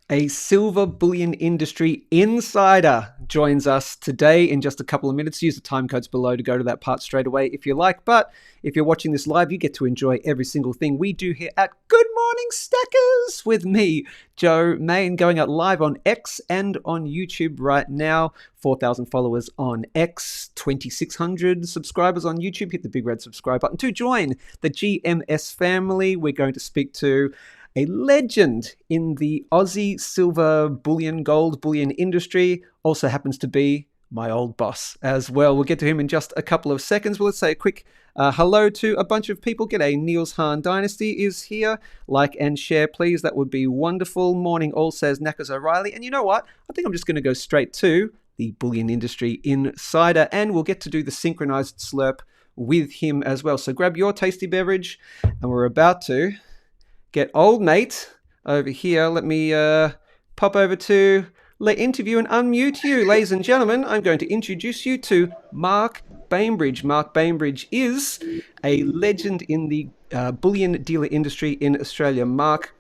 A silver bullion industry insider joins us today in just a couple of minutes. Use the time codes below to go to that part straight away if you like. But if you're watching this live, you get to enjoy every single thing we do here at Good Morning Stackers with me, Joe Main, going out live on X and on YouTube right now. 4,000 followers on X, 2,600 subscribers on YouTube. Hit the big red subscribe button to join the GMS family. We're going to speak to a legend in the Aussie silver bullion, gold bullion industry, also happens to be my old boss as well. We'll get to him in just a couple of seconds. Well, let's say a quick hello to a bunch of people. G'day, Niels Hahn Dynasty is here. Like and share, please. That would be wonderful. Morning all, says Knackers O'Reilly. And you know what? I think I'm just going to go straight to the bullion industry insider, and we'll get to do the synchronized slurp with him as well. So grab your tasty beverage, and we're about to get old mate over here. Let me pop over to interview and unmute you. Ladies and gentlemen, I'm going to introduce you to Mark Bainbridge. Mark Bainbridge is a legend in the bullion dealer industry in Australia. Mark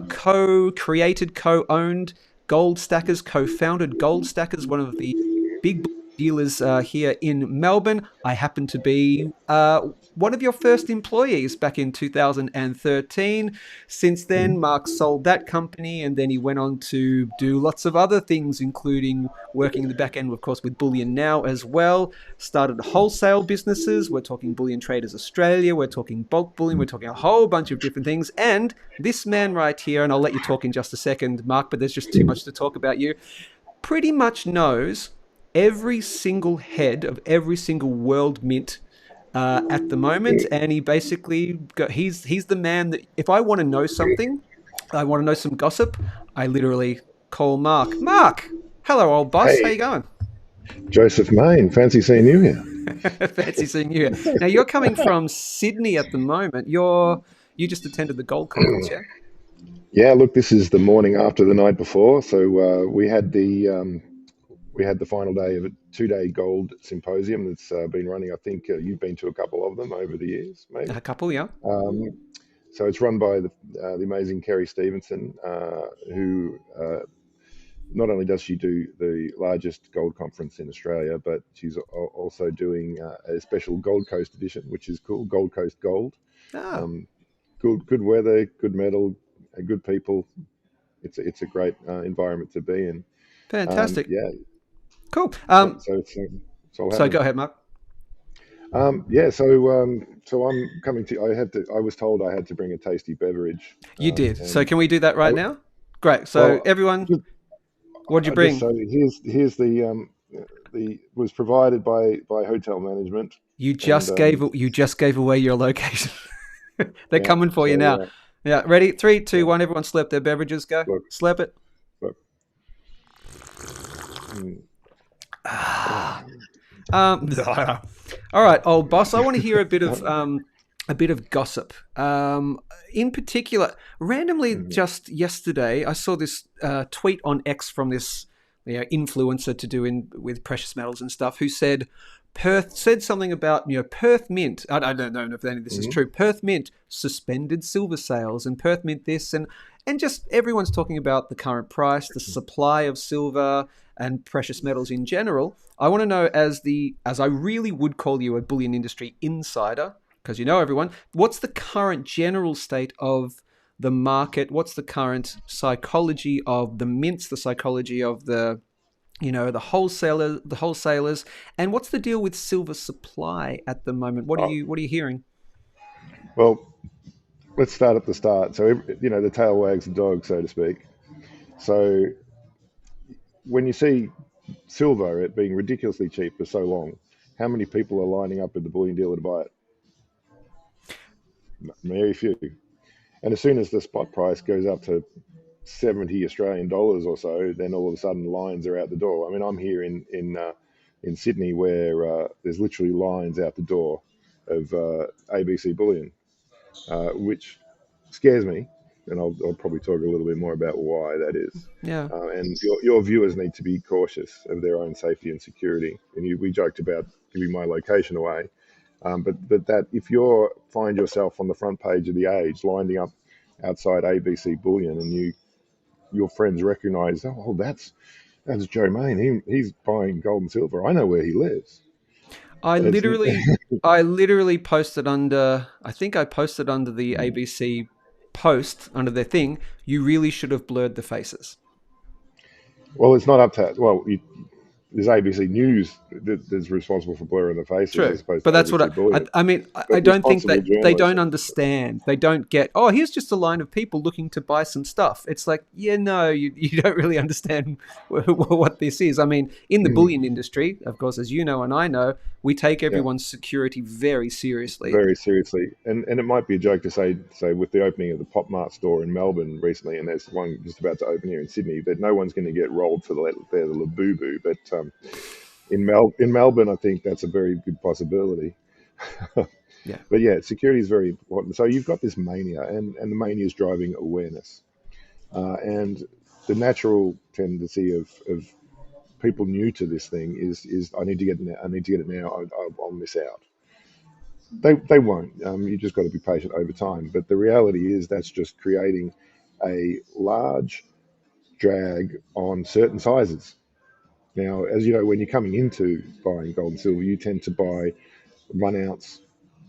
co-created, co-owned Goldstackers, co-founded Goldstackers, one of the big dealers here in Melbourne. I happen to be one of your first employees back in 2013. Since then, Mark sold that company, and then he went on to do lots of other things, including working in the back end, of course, with Bullion Now as well. Started wholesale businesses. We're talking Bullion Traders Australia. We're talking bulk bullion. We're talking a whole bunch of different things. And this man right here, and I'll let you talk in just a second, Mark, but there's just too much to talk about you, pretty much knows every single head of every single world mint at the moment, and he basically he's the man that if I want to know something, I want to know some gossip, I literally call Mark. Mark, hello, old boss. Hey, How you going? Joseph Main, fancy seeing you here. Fancy seeing you here. Now you're coming from Sydney at the moment. You just attended the Gold Conference, yeah? Yeah, look, this is the morning after the night before, so we had the final day of a 2-day gold symposium that's been running. I think you've been to a couple of them over the years, maybe. A couple, yeah. Um, so it's run by the amazing Kerry Stevenson, who not only does she do the largest gold conference in Australia, but she's also doing a special Gold Coast edition, which is cool, Gold Coast Gold. Oh, Um, good weather, good metal, good people. It's a great environment to be in. fantastic. Yeah, Cool. so it's all So go happening. ahead, Mark. Yeah, so I'm coming to. I was told I had to bring a tasty beverage, You did. So and can we do that I right now? Great. So well, everyone, just, what'd you I just bring? so here's the was provided by hotel management, You and just gave away your location. They're yeah. coming for you now. So Yeah, ready? Three, two, yeah, one. Everyone slurp their beverages. Go. look, Slurp it. look. Mm, Ah. mm, All right, old boss. I want to hear uh, a bit of gossip. In particular, randomly mm, just yesterday, I saw this tweet on X from this influencer to do with precious metals and stuff, who said Perth said something about Perth Mint. I don't know if any of this is mm, true. Perth Mint suspended silver sales, and Perth Mint this, and just everyone's talking about the current price, the supply of silver and precious metals in general. I want to know, as I really would call you a bullion industry insider, because you know everyone, what's the current general state of the market? What's the current psychology of the mints, the psychology of the wholesalers, and what's the deal with silver supply at the moment? oh, What are you hearing? well, let's start at the start. So the tail wags the dog, so to speak. So when you see silver it being ridiculously cheap for so long, how many people are lining up at the bullion dealer to buy it? Very few. And as soon as the spot price goes up to 70 Australian dollars or so, then all of a sudden lines are out the door. I mean, I'm here in Sydney where there's literally lines out the door of ABC bullion, which scares me. And I'll probably talk a little bit more about why that is. Yeah. And your viewers need to be cautious of their own safety and security. And we joked about giving my location away, but that if you find yourself on the front page of the Age, lining up outside ABC Bullion, and you your friends recognise, oh, that's Joe Main. He's buying gold and silver. I know where he lives. I It's literally, I literally posted under. I think I posted under the ABC post under their thing. You really should have blurred the faces. well, it's not up to well. There's ABC News that's responsible for blurring the faces True, as opposed but to that's what ABC Bullion. I mean. I But don't think responsible that they journalists. don't understand. They don't get. Oh, here's just a line of people looking to buy some stuff. It's like, yeah, no, you don't really understand what this is. I mean, in the bullion industry, of course, as you know and I know, we take Yeah, everyone's security very seriously. very seriously. And it might be a joke to say with the opening of the Pop Mart store in Melbourne recently, and there's one just about to open here in Sydney, that no one's going to get rolled for the Labubu. But in Melbourne, I think that's a very good possibility. Yeah. But yeah, security is very important. So you've got this mania, and the mania is driving awareness. And the natural tendency of people new to this thing is I need to get it now. I need to get it now. I'll miss out. They won't. You just got to be patient over time. But the reality is that's just creating a large drag on certain sizes. Now, as you know, when you're coming into buying gold and silver, you tend to buy 1 ounce,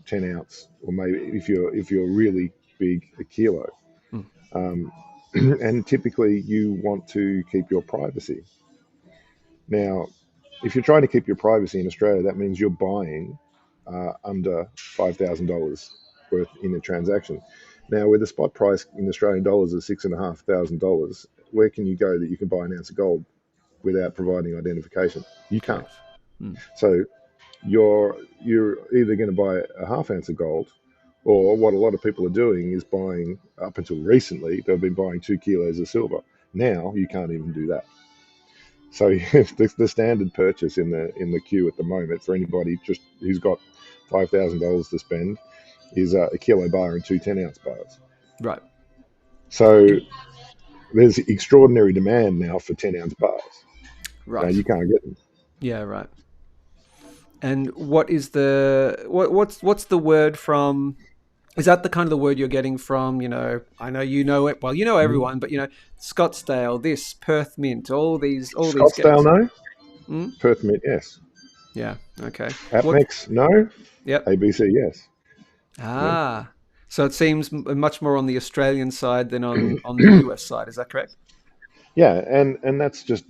10 ounce, or maybe if you're really big, a kilo. Mm. Um, and typically, you want to keep your privacy. Now, if you're trying to keep your privacy in Australia, that means you're buying under $5,000 worth in a transaction. Now, with the spot price in Australian dollars of $6,500, where can you go that you can buy an ounce of gold without providing identification? You can't. Correct. Mm. So you're either going to buy a half ounce of gold, or what a lot of people are doing is buying. Up until recently, they've been buying 2 kilos of silver. Now you can't even do that. So the standard purchase in the queue at the moment for anybody just who's got $5,000 to spend is a kilo bar and two 10 ounce bars. Right. So there's extraordinary demand now for 10 ounce bars. Now Right. you can't get them. Yeah. Right. And what is what's the word from? Is that the kind of the word you're getting from? I know you know it. Well, you know everyone, but Scottsdale, this Perth Mint, all these Scottsdale, games. no. Mm? Perth Mint, yes. Yeah. Okay. What? Apmex, no. Yep. ABC, yes. Yeah, Ah. So it seems much more on the Australian side than on the US side. Is that correct? yeah, and that's just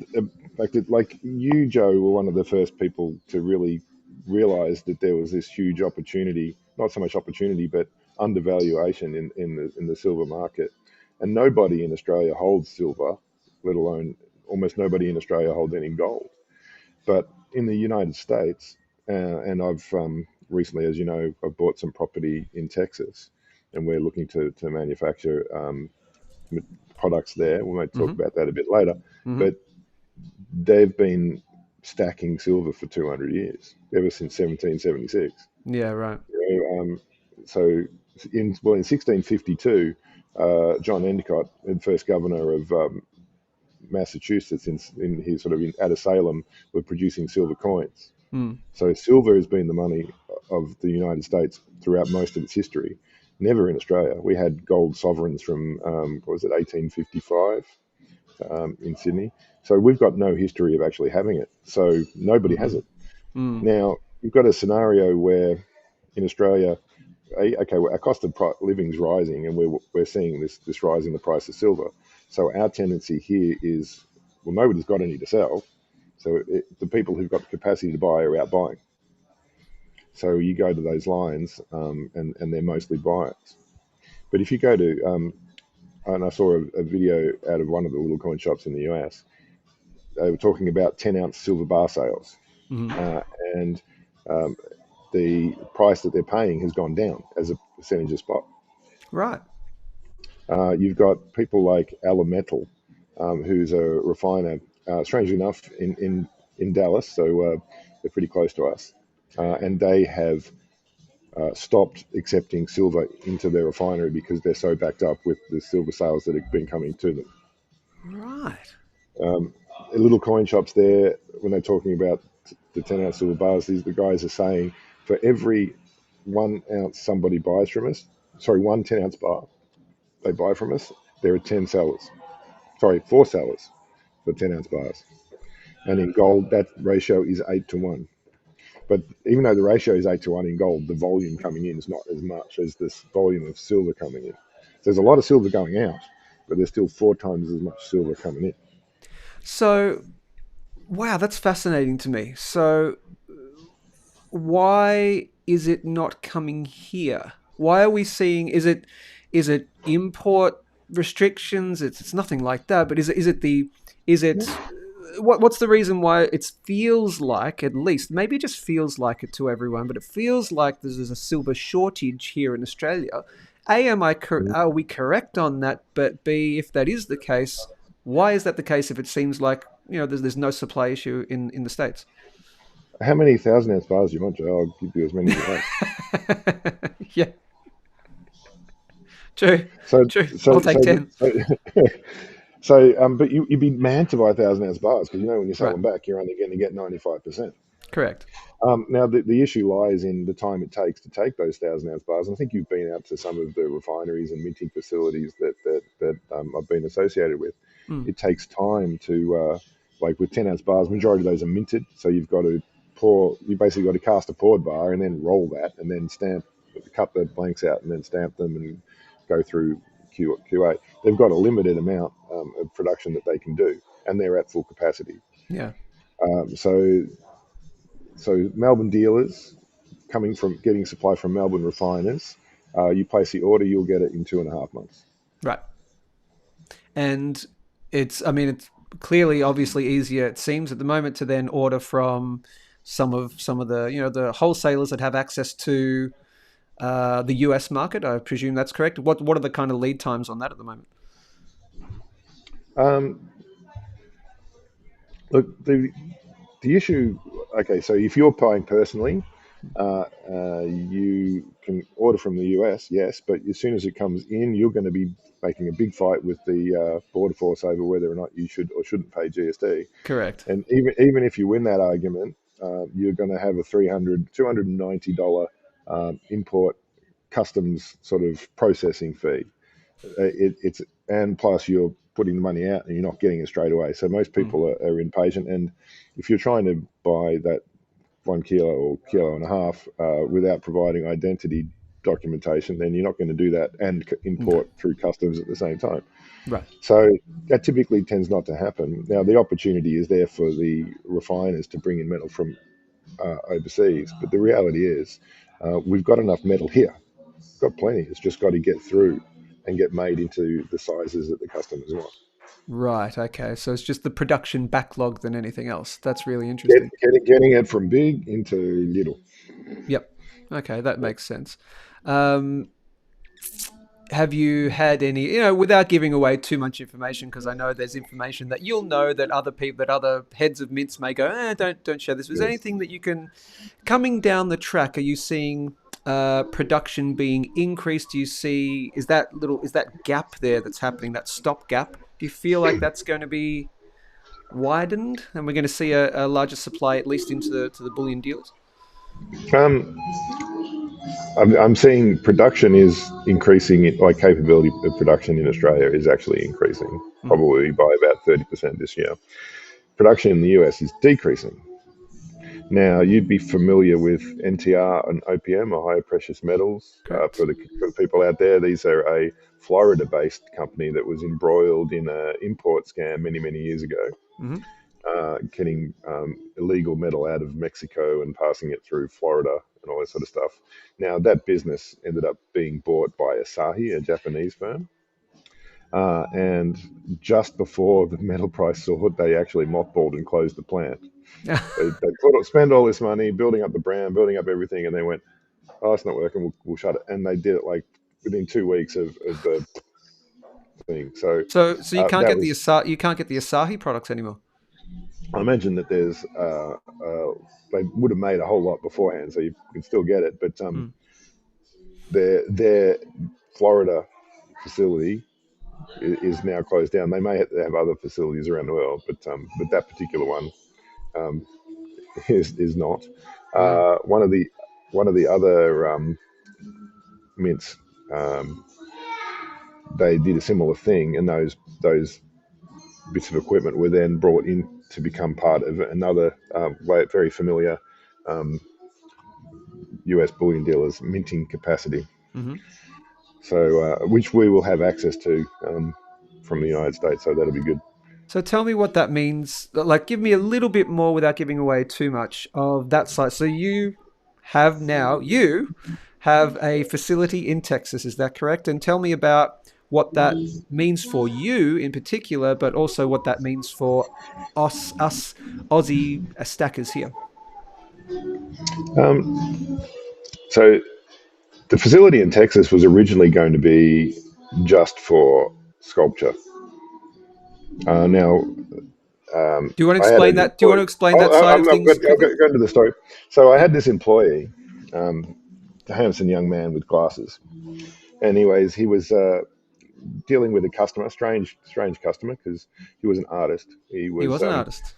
like you, Joe, were one of the first people to really realize that there was this huge opportunity, not so much opportunity, but undervaluation in the silver market. And nobody in Australia holds silver, let alone almost nobody in Australia holds any gold. But in the United States, and I've recently, as you know, I've bought some property in Texas, and we're looking to manufacture products there. We might talk Mm-hmm. about that a bit later. Mm-hmm. But they've been stacking silver for 200 years, ever since 1776. Yeah. Right. So in 1652, John Endicott, the first governor of Massachusetts, in his sort of out of Salem, were producing silver coins. Mm. So silver has been the money of the United States throughout most of its history. Never in Australia. We had gold sovereigns from what was it, 1855, in Sydney. So we've got no history of actually having it. So nobody has Mm-hmm. it. Mm. Now you've got a scenario where in Australia, okay, well, our cost of living is rising, and we're seeing this rise in the price of silver. So our tendency here is, well, nobody's got any to sell. So the people who've got the capacity to buy are out buying. So you go to those lines, and they're mostly buyers. But if you go to, and I saw a video out of one of the little coin shops in the US, they were talking about 10 ounce silver bar sales. Mm-hmm. And the price that they're paying has gone down as a percentage of spot. Right. You've got people like Alametal, who's a refiner, strangely enough, in Dallas, so they're pretty close to us. And they have stopped accepting silver into their refinery because they're so backed up with the silver sales that have been coming to them. Right. Little coin shops there, when they're talking about the 10 ounce silver bars, the guys are saying for every 1 ounce somebody buys from us, sorry, one 10 ounce bar they buy from us, there are 10 sellers. sorry, 4 sellers for 10-ounce bars. And in gold, that ratio is 8 to 1. But even though the ratio is 8 to 1 in gold, the volume coming in is not as much as this volume of silver coming in. So there's a lot of silver going out, but there's still 4 times as much silver coming in. So, wow, that's fascinating to me. So, why is it not coming here? Why are we seeing? Is it import restrictions? It's nothing like that. But is it what's the reason why it feels like, at least maybe it just feels like it to everyone, but it feels like there's a silver shortage here in Australia. A, are we correct on that? But B, if that is the case, why is that the case if it seems like there's no supply issue in the States? How many 1,000-ounce bars do you want, Joe? I'll give you as many as you like. Yeah, true, So, true. so, I'll so, take 10. so, but you'd be mad to buy 1,000-ounce bars because when you sell Right, them back, you're only going to get 95%. correct. Now, the issue lies in the time it takes to take those 1,000-ounce bars. And I think you've been out to some of the refineries and minting facilities that I've been associated with. Mm, It takes time to, like with 10-ounce bars, majority of those are minted. So you've got to you basically got to cast a poured bar and then roll that and then cut the blanks out and then stamp them and go through QA. They've got a limited amount of production that they can do, and they're at full capacity. yeah. Um, so so Melbourne dealers coming from getting supply from Melbourne refiners, you place the order, you'll get it in 2.5 months. Right. And I mean, it's clearly, obviously easier, it seems, at the moment to then order from some of the the wholesalers that have access to the US market. I presume that's correct. What are the kind of lead times on that at the moment? Um, Look, the issue. Okay, so if you're buying personally, you can order from the US, yes, but as soon as it comes in, you're going to be making a big fight with the border force over whether or not you should or shouldn't pay GST. Correct. And even if you win that argument, you're going to have a $290 import customs sort of processing fee. It's and plus you're putting the money out and you're not getting it straight away. So most Mm, people are impatient, and if you're trying to buy that 1 kilo or kilo and a half without providing identity documentation, then you're not going to do that and no. import through customs at the same time. Right. So that typically tends not to happen. Now the opportunity is there for the refiners to bring in metal from overseas, but the reality is we've got enough metal here. We've got plenty. It's just got to get through and get made into the sizes that the customers want. Right. Okay. So it's just the production backlog than anything else. That's really Get, interesting. getting it from big into little. Yep. Okay, that makes sense. Um, have you had any, without giving away too much information, because I know there's information that you'll know that other people, that other heads of mints may go, don't share this. Is there Yes. anything that you can, coming down the track, are you seeing production being increased? Do you see, is that gap there that's happening, that stop gap? Do you feel like that's going to be widened, and we're going to see a larger supply, at least into the bullion dealers? Um, I'm seeing production is increasing. Like capability of production in Australia is actually increasing, Mm, probably by about 30% this year. Production in the US is decreasing. Now, you'd be familiar with NTR and OPM, or higher precious metals. correct. For the people out there, these are a Florida-based company that was embroiled in an import scam many, many years ago, Hmm. getting illegal metal out of Mexico and passing it through Florida and all that sort of stuff. Now, that business ended up being bought by Asahi, a Japanese firm. And just before the metal price soared, they actually mothballed and closed the plant. They spend all this money building up the brand, building up everything, and they went, "Oh, it's not working. We'll shut it." And they did it like within 2 weeks of the thing. So So that was. You can't get the Asahi products anymore. I imagine that they would have made a whole lot beforehand, so you can still get it. But Mm. their Florida facility is now closed down. They may have other facilities around the world, but that particular one um, is not. Wow. One of the other mints, they did a similar thing, and those bits of equipment were then brought in to become part of another very familiar US bullion dealers minting capacity. Mm-hmm. So, which we will have access to from the United States. So that'll be good. So tell me what that means. Like, give me a little bit more without giving away too much of that site. So you have a facility in Texas, is that correct? And tell me about what that means for you in particular, but also what that means for us Aussie stackers here. So the facility in Texas was originally going to be just for sculpture. Now, Do you want to I had explain an that? Do you want to employee. explain that side of things I'll quickly? go into the story. So I had Yep. this employee, a handsome young man with glasses. Anyways, he was dealing with a customer, strange customer, because he was an artist. He was an artist.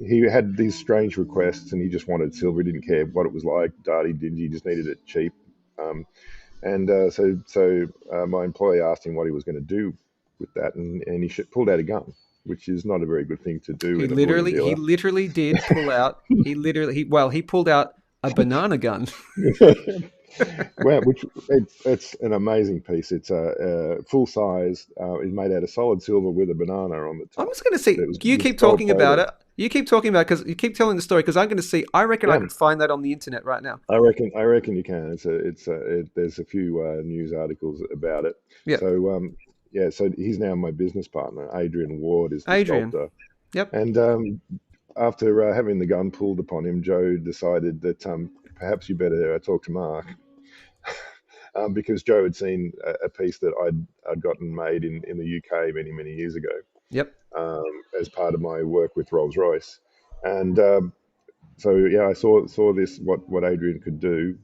He had these strange requests, and he just wanted silver. He didn't care what it was like, dirty, dingy. He just needed it cheap. Um, and my employee asked him what he was going to do with that, and he pulled out a gun, which is not a very good thing to do in a bullion He dealer. literally did pull out. He pulled out a banana gun. Well, it's an amazing piece. It's a full size. It's made out of solid silver with a banana on the I'm top. just going to see. You keep gold talking about plated. it. You keep talking about it because you keep telling the story. Because I'm going to see. I reckon I Yeah, could find that on the internet right now. I reckon you can. There's a few news articles about it. Yep. So yeah, so he's now my business partner. Adrian Ward is the Adrian. sculptor. Yep. And after having the gun pulled upon him, Joe decided that perhaps you better talk to Mark. Because Joe had seen a piece that I'd gotten made in the UK many years ago, Yep. as part of my work with Rolls-Royce. And so yeah, I saw this what Adrian could do.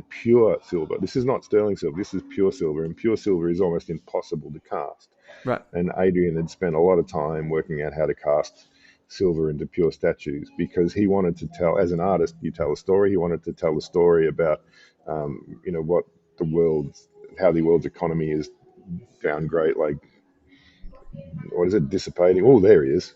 Pure silver. This is not sterling silver. This is pure silver, and pure silver is almost impossible to cast. Right. And Adrian had spent a lot of time working out how to cast silver into pure statues, because he wanted to tell, as an artist, you tell a story. He wanted to tell a story about what how the world's economy is down great, like, what is it, dissipating? Oh, there he is.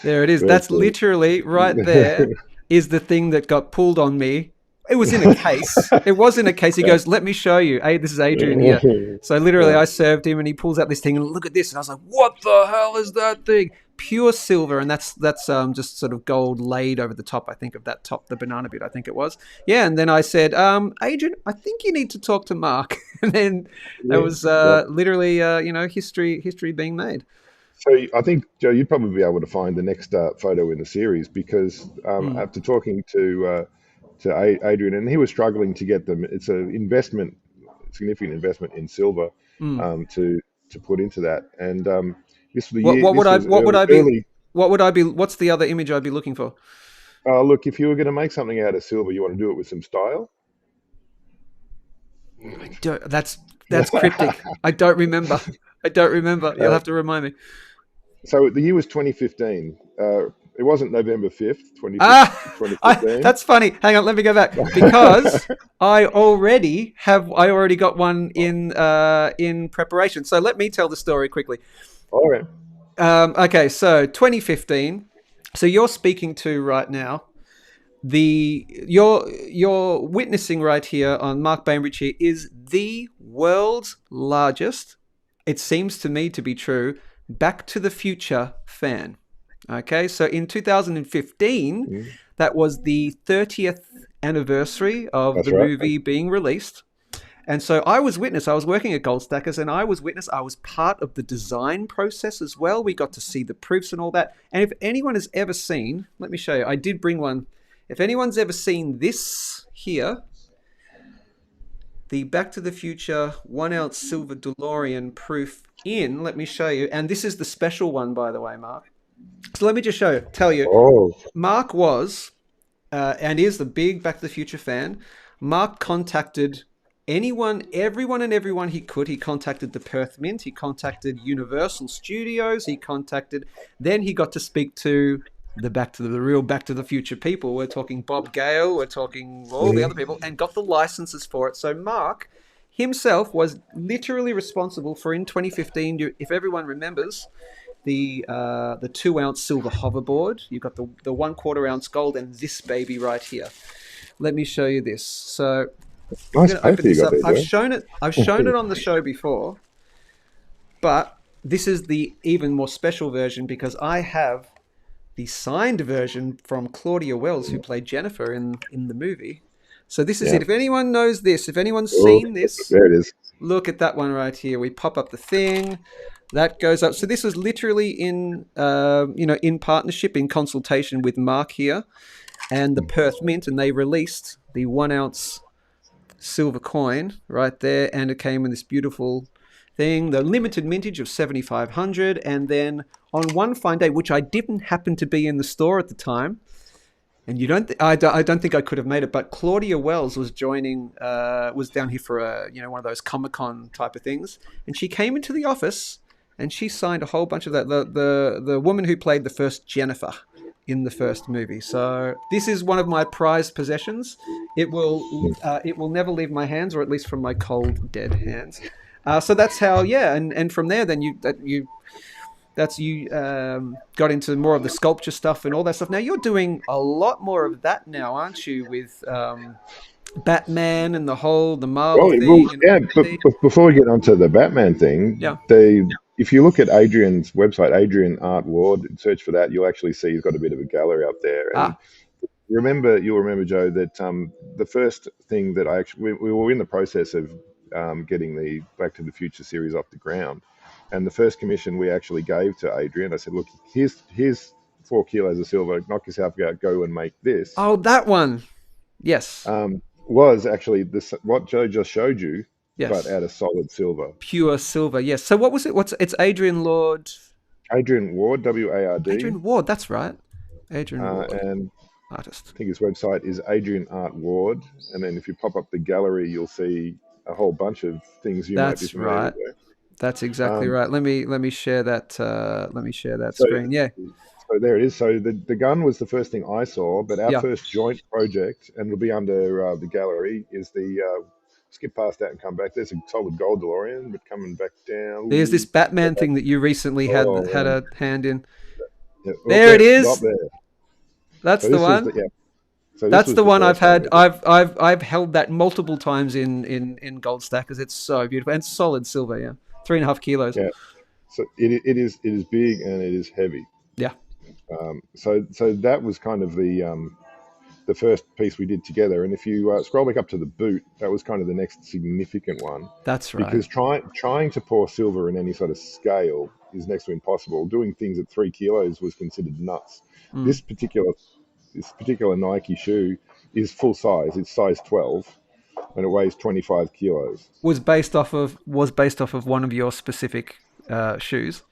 There it is. But, That's literally right there. Is the thing that got pulled on me. It was in a case. It was in a case. He goes, "Let me show you. Hey, this is Adrian here." So literally, yeah, I served him, and he pulls out this thing, and look at this, and I was like, "What the hell is that thing?" Pure silver, and that's just sort of gold laid over the top. I think of that top, the banana bit. I think it was. Yeah, and then I said, "Adrian, I think you need to talk to Mark." And then that was yeah. literally, history being made. So I think, Joe, you'd probably be able to find the next photo in the series, because Mm. after talking to Adrian, and he was struggling to get them. It's an investment, significant investment in silver, Mm. To put into that. And this was the What year. what would This I was what would I be early. what would I be what's the other image I'd be looking for? Look, if you were going to make something out of silver, you want to do it with some style. That's cryptic. I don't remember. You'll Uh, have to remind me. so the year was 2015. It wasn't November 5th, Ah, 2015. that's funny. Hang on, let me go back because I already got one in preparation. So let me tell the story quickly. All right. Okay, so 2015. So you're speaking to right now. You're witnessing right here on Mark Bainbridge here is the world's largest, it seems to me to be true, Back to the Future fan. Okay, so in 2015, Mm, that was the 30th anniversary of that's the right. movie being released. And so I was witness. I was working at Goldstackers, and I was witness. I was part of the design process as well. We got to see the proofs and all that. And if anyone has ever seen, let me show you. I did bring one. If anyone's ever seen this here, the Back to the Future 1 ounce silver DeLorean proof in, let me show you. And this is the special one, by the way, Mark. So let me just tell you. Oh, Mark was, and is the big Back to the Future fan. Mark contacted everyone he could. He contacted the Perth Mint. He contacted Universal Studios. Then he got to speak to the real Back to the Future people. We're talking Bob Gale. We're talking all the other people, and got the licenses for it. So Mark himself was literally responsible for, in 2015, if everyone remembers, the 2 ounce silver hoverboard. You've got the 1/4 ounce gold, and this baby right here. Let me show you this. So I'm Nice going to open paper you this got up. there, I've Joe. shown it. I've shown it on the show before, but this is the even more special version because I have the signed version from Claudia Wells, who played Jennifer in the movie. So this is Yeah. it. If anyone knows this, if anyone's Oh, seen this, there it is. look at that one right here. We pop up the thing, that goes up. So this was literally in in partnership, in consultation with Mark here and the Perth Mint, and they released the 1 ounce silver coin right there, and it came in this beautiful thing, the limited mintage of 7,500. And then on one fine day, which I didn't happen to be in the store at the time, and I don't think I could have made it, but Claudia Wells was was down here for one of those Comic-Con type of things, and she came into the office and she signed a whole bunch of that. The woman who played the first Jennifer in the first movie. So this is one of my prized possessions. It will never leave my hands, or at least from my cold dead hands. So that's how, yeah, and from there, then you got into more of the sculpture stuff and all that stuff. Now you're doing a lot more of that now, aren't you? With Batman and the Marvel Well, thing and yeah. But DC. before we get onto the Batman thing, Yeah. if you look at Adrian's website, Adrian Art Ward, search for that, you'll actually see he's got a bit of a gallery up there. And Ah. you'll remember, Joe, that the first thing that we were in the process of getting the Back to the Future series off the ground, and the first commission we actually gave to Adrian, I said, look, here's 4 kilos of silver, knock yourself out, go and make this. Oh, that one. Yes. Was actually this what Joe just showed you, but Yes. out of solid silver. Pure silver. Yes. So what was it? It's Adrian Lord. Adrian Ward, Ward, Adrian Ward. That's right. Adrian Ward, and artist. I think his website is Adrian Art Ward. And then if you pop up the gallery, you'll see a whole bunch of things you might be That's familiar right. with. That's exactly right. Let me share that. Let me share that So, screen. Yeah. so there it is. So the gun was the first thing I saw, but our Yeah. first joint project, and it'll be under the gallery, is the skip past that and come back. There's a solid gold DeLorean, but coming back down. There's this Go Batman back. thing that you recently Oh had man, a hand in. yeah, up There it there, stop is. there. That's So the this was one. So this That's was the the one I've first one. had. I've held that multiple times in Goldstackers. It's so beautiful and solid silver. Yeah, 3.5 kilos. Yeah. So it is big and it is heavy. Yeah, So that was kind of the first piece we did together. And if you scroll back up to the boot, that was kind of the next significant one, that's right. because trying to pour silver in any sort of scale is next to impossible. Doing things at 3 kilos was considered nuts. Mm. This particular Nike shoe is full size. It's size 12, and it weighs 25 kilos. Was based off of one of your specific shoes.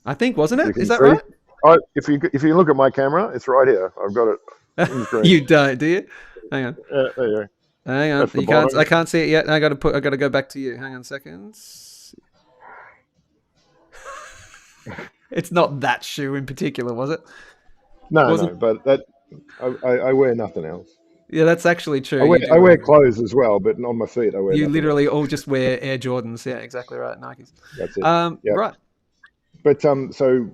I think, wasn't You it? Is can that see. right? Oh, if you look at my camera, it's right here. I've got it in the screen. You don't, do you? Hang on. There you go. Hang on. That's the You can't. I bottom. can't see it yet. I got to go back to you. Hang on a second. It's not that shoe in particular, was it? No, Wasn't. but that I wear nothing else. Yeah, that's actually true. I wear You I do. wear clothes as well, but on my feet I wear You nothing literally else. all just wear Air Jordans. Yeah, exactly right. Nikes. That's it. Yeah. Right. But so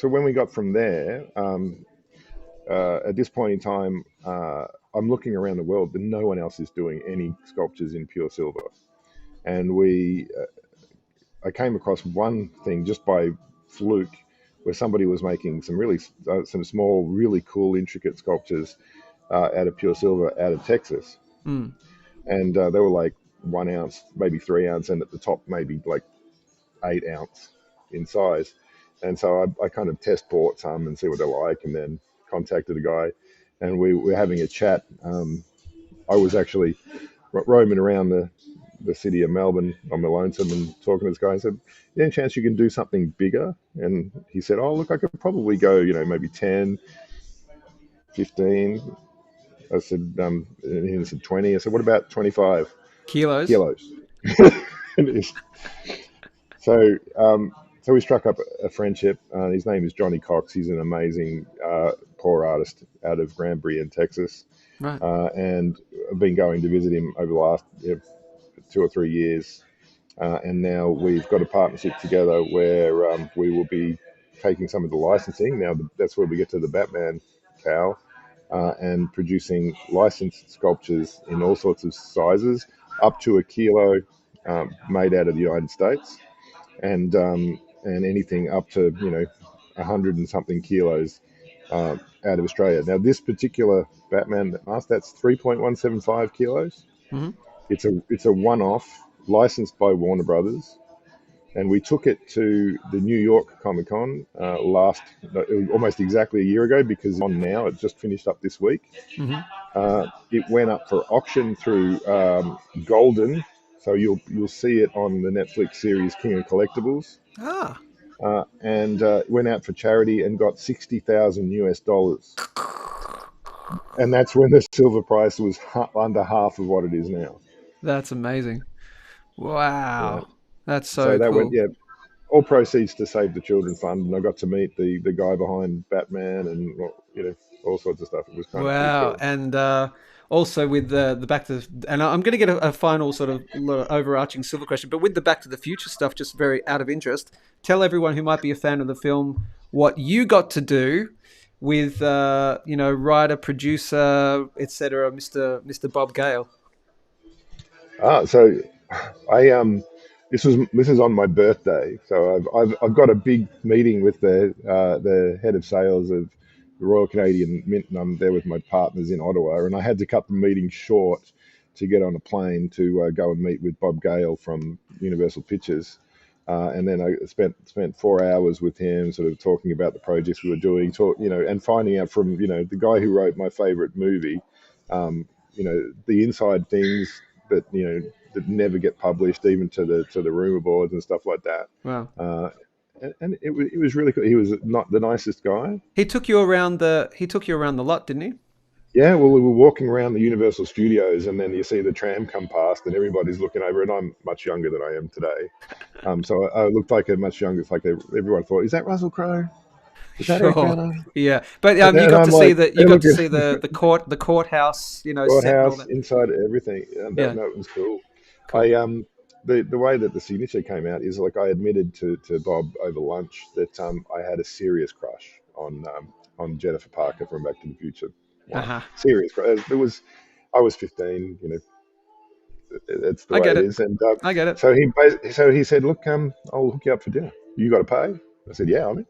when we got from there, at this point in time, I'm looking around the world, and no one else is doing any sculptures in pure silver. And I came across one thing just by fluke, where somebody was making some small, really cool, intricate sculptures out of pure silver out of Texas, Mm. and they were like 1 ounce, maybe 3 ounce, and at the top maybe like 8 ounce in size. And so I kind of test bought some and see what they're like, and then contacted a guy, and we were having a chat. I was actually roaming around the city of Melbourne on my lonesome and talking to this guy. I said, "Yeah, any chance you can do something bigger?" And he said, "Oh, look, I could probably go, maybe 10, 15." I said, and he said 20. I said, "What about 25 Kilos. kilos?" So, so we struck up a friendship. His name is Johnny Cox. He's an amazing pour artist out of Granbury in Texas, Right. and I've been going to visit him over the last 2 or 3 years. and now we've got a partnership together where we will be taking some of the licensing. Now that's where we get to the Batman cow, and producing licensed sculptures in all sorts of sizes, up to a kilo, made out of the United States, and anything up to 100 and something kilos out of Australia. Now this particular Batman mask, that's 3.175 kilos. Hmm. It's a one-off, licensed by Warner Brothers, and we took it to the New York Comic Con almost exactly a year ago, because it's on now. It just finished up this week. Hmm. It went up for auction through Golden, so you'll see it on the Netflix series King of Collectibles, Ah. and went out for charity and got $60,000, and that's when the silver price was under half of what it is now. That's amazing. Yeah. Wow. That's So so that went, cool. yeah, all proceeds to Save the Children Fund, and I got to meet the guy behind Batman, and all sorts of stuff. It was kind of pretty Wow. cool. And also with the Back to and I'm going to get a final sort of overarching silver question, but with the Back to the Future stuff, just very out of interest, tell everyone who might be a fan of the film what you got to do with writer, producer, etc., Mr. Bob Gale. So I this is on my birthday, so I've got a big meeting with the head of sales of the Royal Canadian Mint, and I'm there with my partners in Ottawa, and I had to cut the meeting short to get on a plane to go and meet with Bob Gale from Universal Pictures. And then I spent 4 hours with him, sort of talking about the projects we were doing, and finding out from the guy who wrote my favorite movie, the inside things that that never get published, even to the rumor boards and stuff like that. Wow. And it was really cool. He was not the nicest guy. He took you around the lot, didn't he? Yeah, well, we were walking around the Universal Studios, and then you see the tram come past, and everybody's looking over, and I'm much younger than I am today. So I looked like a much younger. It's like everyone thought, is that Russell Crowe? Is that Eric Sure. Bana? Yeah. But And, you and got I'm to see like, the hey, you got look to see at the courthouse, set and all courthouse that. inside everything. And Yeah. that was cool. Cool. I the way that the signature came out is, like, I admitted to Bob over lunch that I had a serious crush on Jennifer Parker from Back to the Future One. Uh-huh. Serious crush. I was 15. It's the I way get it it. is. And I get it. so he said, look, I'll hook you up for dinner. You got to pay. I said, yeah, I'm in.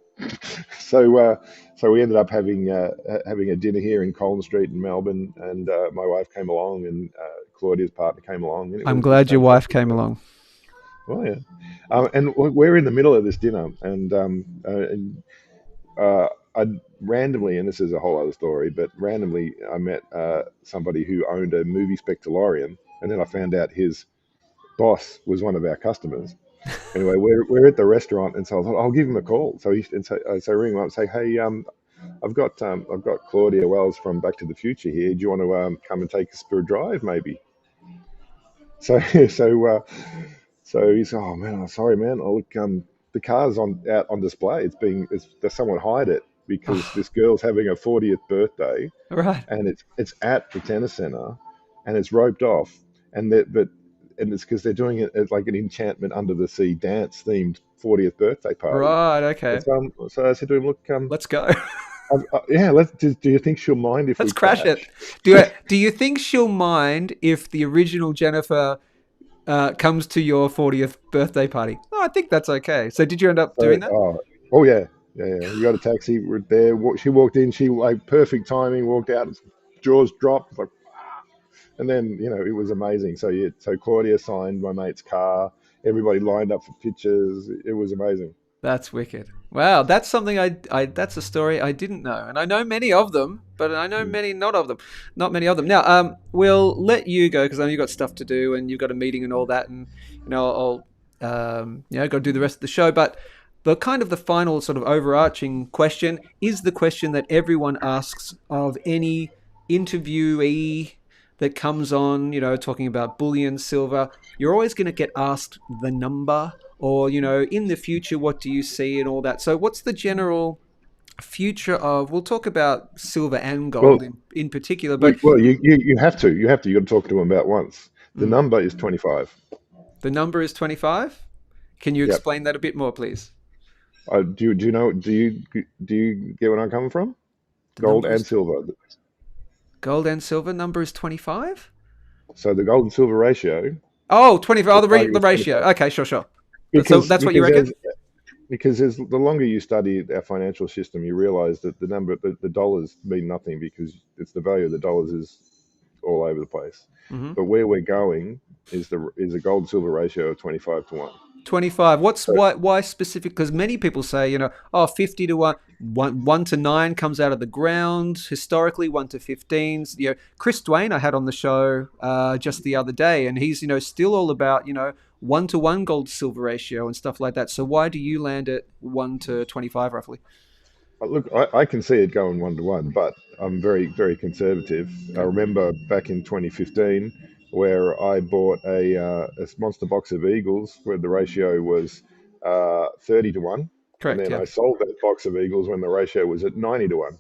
So we ended up having a dinner here in Collins Street in Melbourne, and my wife came along, and Claudia's partner came along, and it I'm was just glad your wife fantastic. came along. Oh yeah, and we're in the middle of this dinner, and I randomly, and this is a whole other story, but randomly I met somebody who owned a movie spectalorian, and then I found out his boss was one of our customers. Anyway, we're at the restaurant, and so I thought I'll give him a call. So I ring him up and say, hey, I've got Claudia Wells from Back to the Future here. Do you want to come and take us for a drive, maybe? So so he said, oh man, I'm sorry, man. Oh, look, the car's out on display. There's someone hide it because this girl's having her 40th birthday, Right. and it's at the tennis center, and it's roped off, and it's because they're doing it as like an enchantment under the sea dance themed 40th birthday party. Right. And Okay. so I said to him, look, Let's go. yeah, do you think she'll mind if Let's we crash it. crash? Do you think she'll mind if the original Jennifer comes to your 40th birthday party? Oh, I think that's okay. So did you end up So, doing that? oh yeah, yeah. We got a taxi. We're there. She walked in. She, like, perfect timing. Walked out. Jaws dropped. Like, and then it was amazing. So yeah, so Claudia signed my mate's car. Everybody lined up for pictures. It was amazing. That's wicked. Wow, that's something that's a story I didn't know, and I know many of them, but I know Mm. many not of them, not many of them. Now, we'll let you go because I know you've got stuff to do and you've got a meeting and all that, and I'll go do the rest of the show. But the final sort of overarching question is the question that everyone asks of any interviewee that comes on, talking about bullion, silver. You're always going to get asked the number, or in the future, what do you see and all that. So what's the general future of, we'll talk about silver and gold Well, in particular, but you have to you got to talk to them about once. The mm, number is 25. The number is 25. Can you Yep. explain that a bit more, please? Do you know? Do you get where I'm coming from? The Gold number and is silver. gold and silver. Number is 25. So the gold and silver ratio, Oh, 25. Oh, the target the is ratio. 25. Okay, sure, sure. So Because that's what you because reckon? as the longer you study our financial system, you realize that the dollars mean nothing because it's the value of the dollars is all over the place. Hmm. But where we're going is a gold and silver ratio of 25 to 1. 25. What's So why specific? Because many people say, oh, 50 to 1, 1 to 9 comes out of the ground. Historically, 1 to 15s. Chris Dwayne I had on the show just the other day, and he's, still all about, 1 to 1 gold silver ratio and stuff like that. So why do you land at 1 to 25 roughly? look, I can see it going 1 to 1, but I'm very, very conservative. I Okay. remember back in 2015 where I bought a monster box of Eagles where the ratio was 30 to 1. And Correct. then Yeah. I sold that box of Eagles when the ratio was at 90 to 1.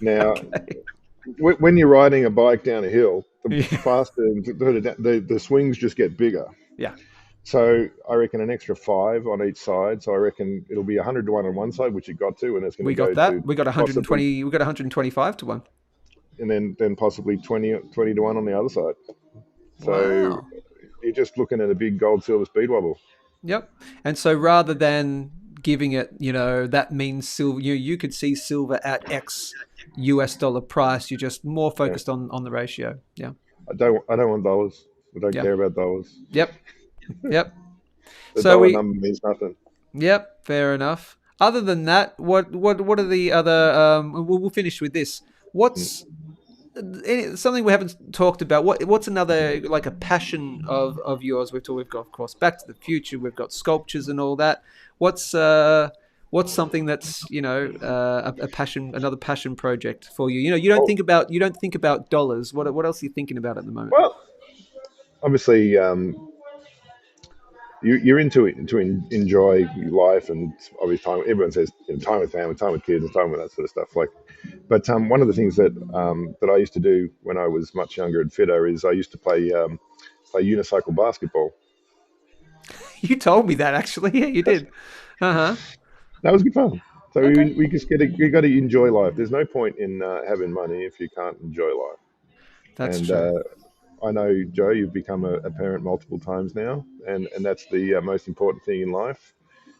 Now, Okay. when you're riding a bike down a hill, the Yeah. faster the swings just get bigger. Yeah. So I reckon an extra five on each side. So I reckon it'll be 100 to 1 on one side, which it got to, and it's going to We got go that. to We got possibly, 120. We got 125 to 1. and then possibly 20 to 1 on the other side. So Wow. you're just looking at a big gold silver speed wobble. Yep. And so rather than giving it, that means silver, you could see silver at X US dollar price. You're just more Yeah. focused on the ratio. Yeah. I don't want dollars. I don't Yeah. care about dollars. Yep. Yep. The So dollar we, number means nothing. yep, fair enough. Other than that, what are the other, we'll finish with this. What's something we haven't talked about? What's another, like, a passion of yours? We've got, of course, Back to the Future. We've got sculptures and all that. What's what's something that's, a passion, another passion project for you? Oh, You don't think about dollars. What else are you thinking about at the moment? well, obviously, you're into it to enjoy life and obviously time. Everyone says time with family, time with kids, and time with that sort of stuff. But one of the things that I used to do when I was much younger and fitter is I used to play unicycle basketball. You told me that, actually. Yeah, you did. Uh huh. That was good fun. So Okay, we just you got to enjoy life. There's no point in having money if you can't enjoy life. that's And true. I know, Joe, you've become a parent multiple times now, and that's the most important thing in life.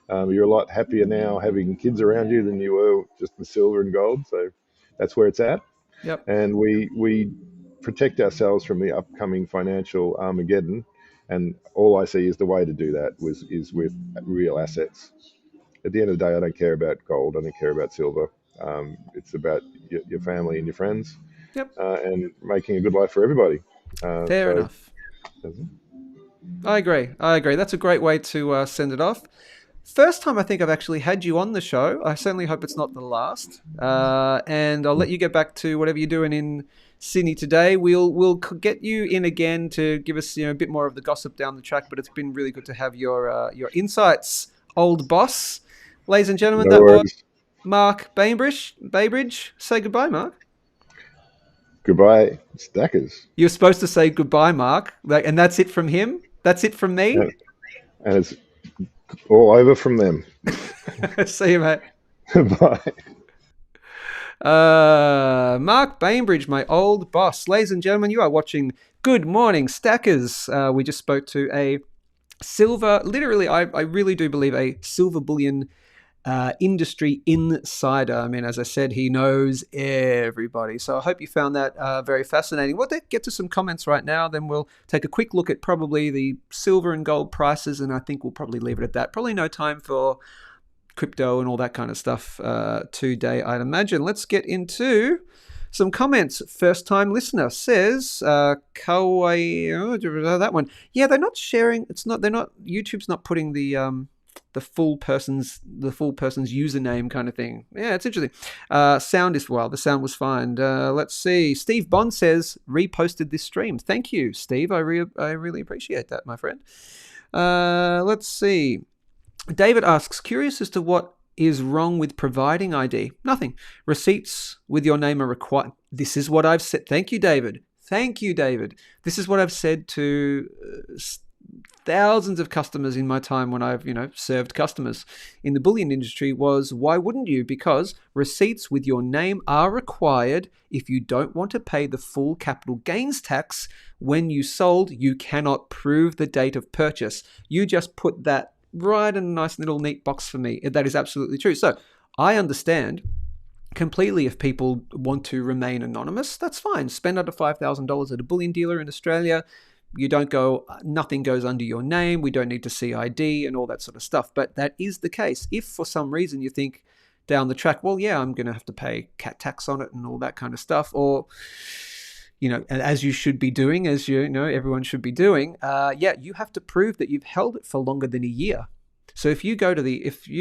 You're a lot happier now having kids around you than you were just with silver and gold. So that's where it's at. Yep. And we protect ourselves from the upcoming financial Armageddon. And all I see is the way to do that is with real assets. At the end of the day, I don't care about gold. I don't care about silver. It's about your family and your friends, Yep. and making a good life for everybody. Fair So enough. I agree. I agree. That's a great way to send it off. First time I think I've actually had you on the show. I certainly hope it's not the last. And I'll let you get back to whatever you're doing in Sydney today. We'll get you in again to give us, a bit more of the gossip down the track. But it's been really good to have your insights, old boss. Ladies and gentlemen, no that was worries. Mark Bainbridge. Bainbridge, say goodbye, Mark. Goodbye, stackers. You're supposed to say goodbye, Mark, and that's it from him. That's it from me. And, and it's all over from them. See you, mate. Bye. Mark Bainbridge, my old boss. Ladies and gentlemen, you are watching Good Morning Stackers. We just spoke to a silver, literally, I really do believe a silver bullion industry insider. I mean, as I said, he knows everybody. So I hope you found that very fascinating. We'll get to some comments right now. Then we'll take a quick look at probably the silver and gold prices, and I think we'll probably leave it at that. Probably no time for crypto and all that kind of stuff today, I'd imagine. Let's get into some comments. First time listener says, Kawaii, that one. Yeah, they're not sharing. YouTube's not putting the full person's username kind of thing. Yeah, it's interesting. The sound was fine. Let's see. Steve Bond says, reposted this stream. Thank you, Steve. I really appreciate that, my friend. Let's see. David asks, curious as to what is wrong with providing ID. Nothing. Receipts with your name are required. This is what I've said. Thank you, David. This is what I've said to thousands of customers in my time when I've, served customers in the bullion industry was, why wouldn't you? Because receipts with your name are required if you don't want to pay the full capital gains tax when you sold. You cannot prove the date of purchase. You just put that right in a nice little neat box for me. That is absolutely true. So I understand completely if people want to remain anonymous. That's fine. Spend under $5,000 at a bullion dealer in Australia. Nothing goes under your name. We don't need to see ID and all that sort of stuff. But that is the case. If for some reason you think down the track, well, yeah, I'm going to have to pay cat tax on it and all that kind of stuff, or, as you should be doing, as everyone should be doing, you have to prove that you've held it for longer than a year. So if you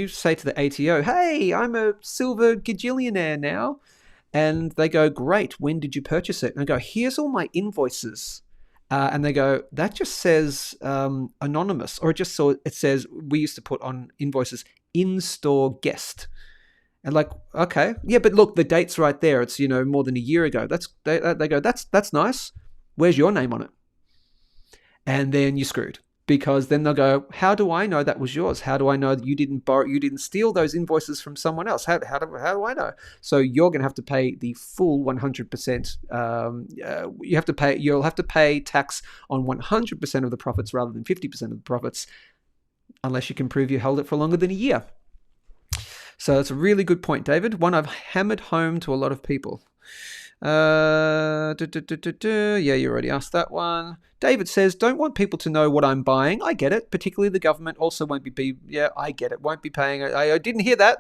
say to the ATO, hey, I'm a silver gajillionaire now, and they go, great, when did you purchase it? And I go, here's all my invoices. And they go, that just says anonymous, or it says, we used to put on invoices, in-store guest. And like, okay, yeah, but look, the date's right there. It's, more than a year ago. They go, that's nice. Where's your name on it? And then you're screwed, because then they'll go, how do I know that was yours? How do I know that you didn't steal those invoices from someone else? How do I know? So you're going to have to pay the full 100%. You'll have to pay tax on 100% of the profits rather than 50% of the profits, unless you can prove you held it for longer than a year. So that's a really good point, David. One I've hammered home to a lot of people. Yeah, you already asked that one. David says, don't want people to know what I'm buying. I get it. Particularly the government also won't be I get it. Won't be paying. I didn't hear that.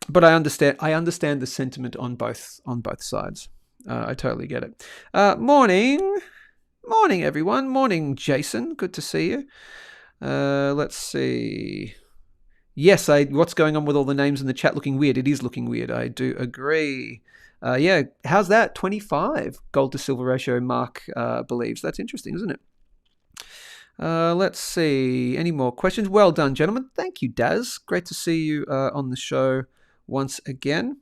But I understand the sentiment on both sides. I totally get it. Morning, everyone. Morning, Jason. Good to see you. Let's see. Yes, what's going on with all the names in the chat looking weird? It is looking weird. I do agree. How's that? 25 gold to silver ratio, Mark believes. That's interesting, isn't it? Let's see. Any more questions? Well done, gentlemen. Thank you, Daz. Great to see you on the show once again.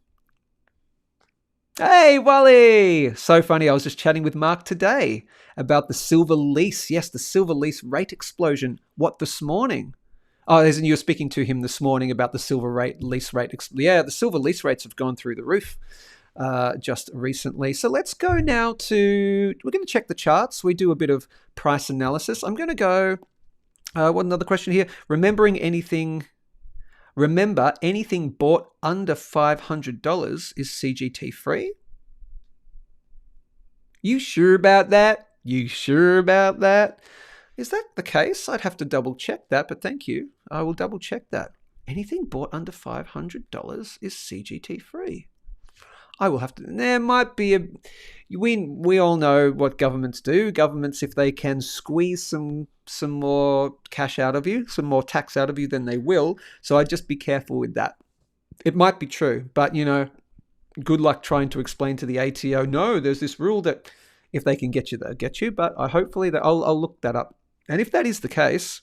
Hey, Wally! So funny. I was just chatting with Mark today about the silver lease. Yes, the silver lease rate explosion. What, this morning? Oh, as in you were speaking to him this morning about the silver lease rate. Yeah, the silver lease rates have gone through the roof just recently. So let's go now we're going to check the charts. We do a bit of price analysis. I'm going to go, what another question here? Remember anything bought under $500 is CGT free? You sure about that? Is that the case? I'd have to double check that, but thank you. I will double check that. Anything bought under $500 is CGT free. I will have to. There might be we all know what governments do. Governments, if they can squeeze some more cash out of you, some more tax out of you, then they will. So I'd just be careful with that. It might be true, but good luck trying to explain to the ATO. No, there's this rule that if they can get you, they'll get you. But hopefully I'll look that up. And if that is the case,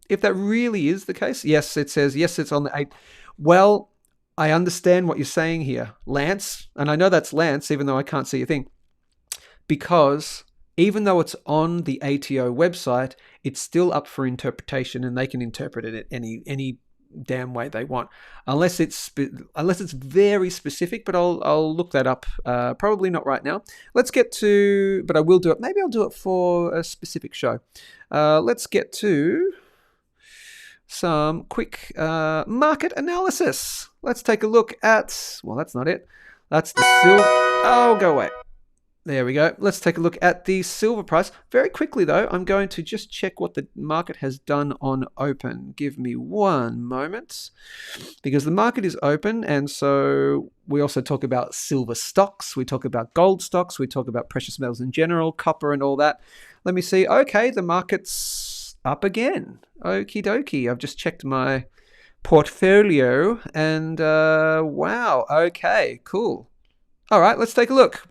if that really is the case, yes, it says, yes, it's on the 8. Well, I understand what you're saying here, Lance. And I know that's Lance, even though I can't see a thing. Because even though it's on the ATO website, it's still up for interpretation, and they can interpret it any damn way they want, unless it's very specific. But I'll look that up. Probably not right now. Let's get to, but I will do it. Maybe I'll do it for a specific show. Let's get to some quick market analysis. Let's take a look at. Well, that's not it. That's the silver. Oh, go away. There we go. Let's take a look at the silver price. Very quickly, though, I'm going to just check what the market has done on open. Give me one moment, because the market is open, and so we also talk about silver stocks. We talk about gold stocks. We talk about precious metals in general, copper and all that. Let me see. Okay, the market's up again. Okie dokie. I've just checked my portfolio, and wow. Okay, cool. All right, let's take a look.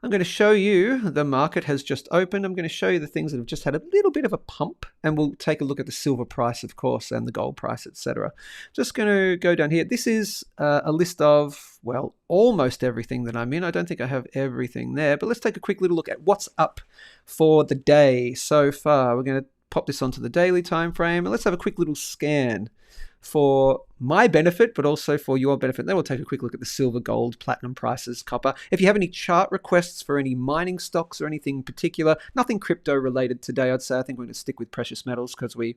I'm going to show you the market has just opened. I'm going to show you the things that have just had a little bit of a pump, and we'll take a look at the silver price, of course, and the gold price, etc. Just going to go down here. This is a list of, well, almost everything that I'm in. I don't think I have everything there, but let's take a quick little look at what's up for the day so far. We're going to pop this onto the daily time frame, and let's have a quick little scan for my benefit, but also for your benefit. Then we'll take a quick look at the silver, gold, platinum prices, copper. If you have any chart requests for any mining stocks or anything particular, nothing crypto related today, I'd say. I think we're going to stick with precious metals because we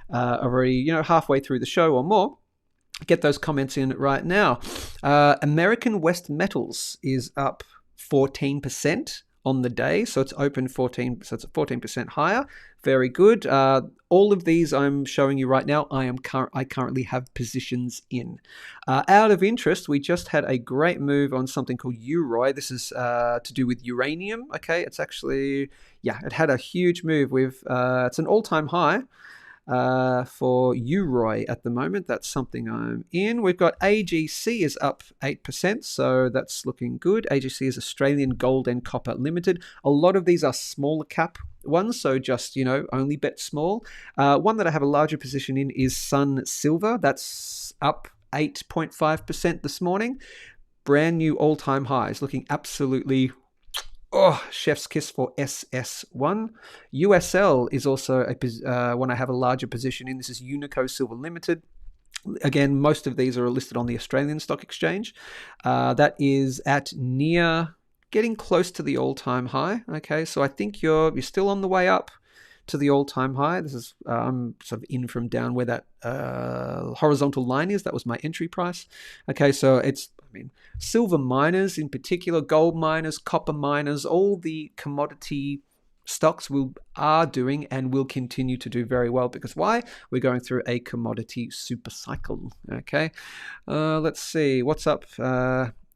are already, halfway through the show or more. Get those comments in right now. American West Metals is up 14% on the day, so it's open 14, so it's 14% higher. Very good. All of these I'm showing you right now, I currently have positions in. Out of interest, we just had a great move on something called Uroi. This is to do with uranium. Okay, it's actually, it had a huge move with, it's an all-time high for Uroi at the moment. That's something I'm in. We've got AGC is up 8%, so that's looking good. AGC is Australian Gold and Copper Limited. A lot of these are smaller cap ones, so just, only bet small. One that I have a larger position in is Sun Silver. That's up 8.5% this morning. Brand new all-time highs, looking absolutely chef's kiss for SS1. USL is also one I have a larger position in. This is Unico Silver Limited. Again, most of these are listed on the Australian Stock Exchange. That is at near, getting close to the all-time high. Okay, so I think you're still on the way up to the all-time high. This is I'm sort of in from down where that horizontal line is. That was my entry price. Okay, so it's, silver miners in particular, gold miners, copper miners, all the commodity stocks are doing and will continue to do very well, because why? We're going through a commodity super cycle. Okay, let's see what's up.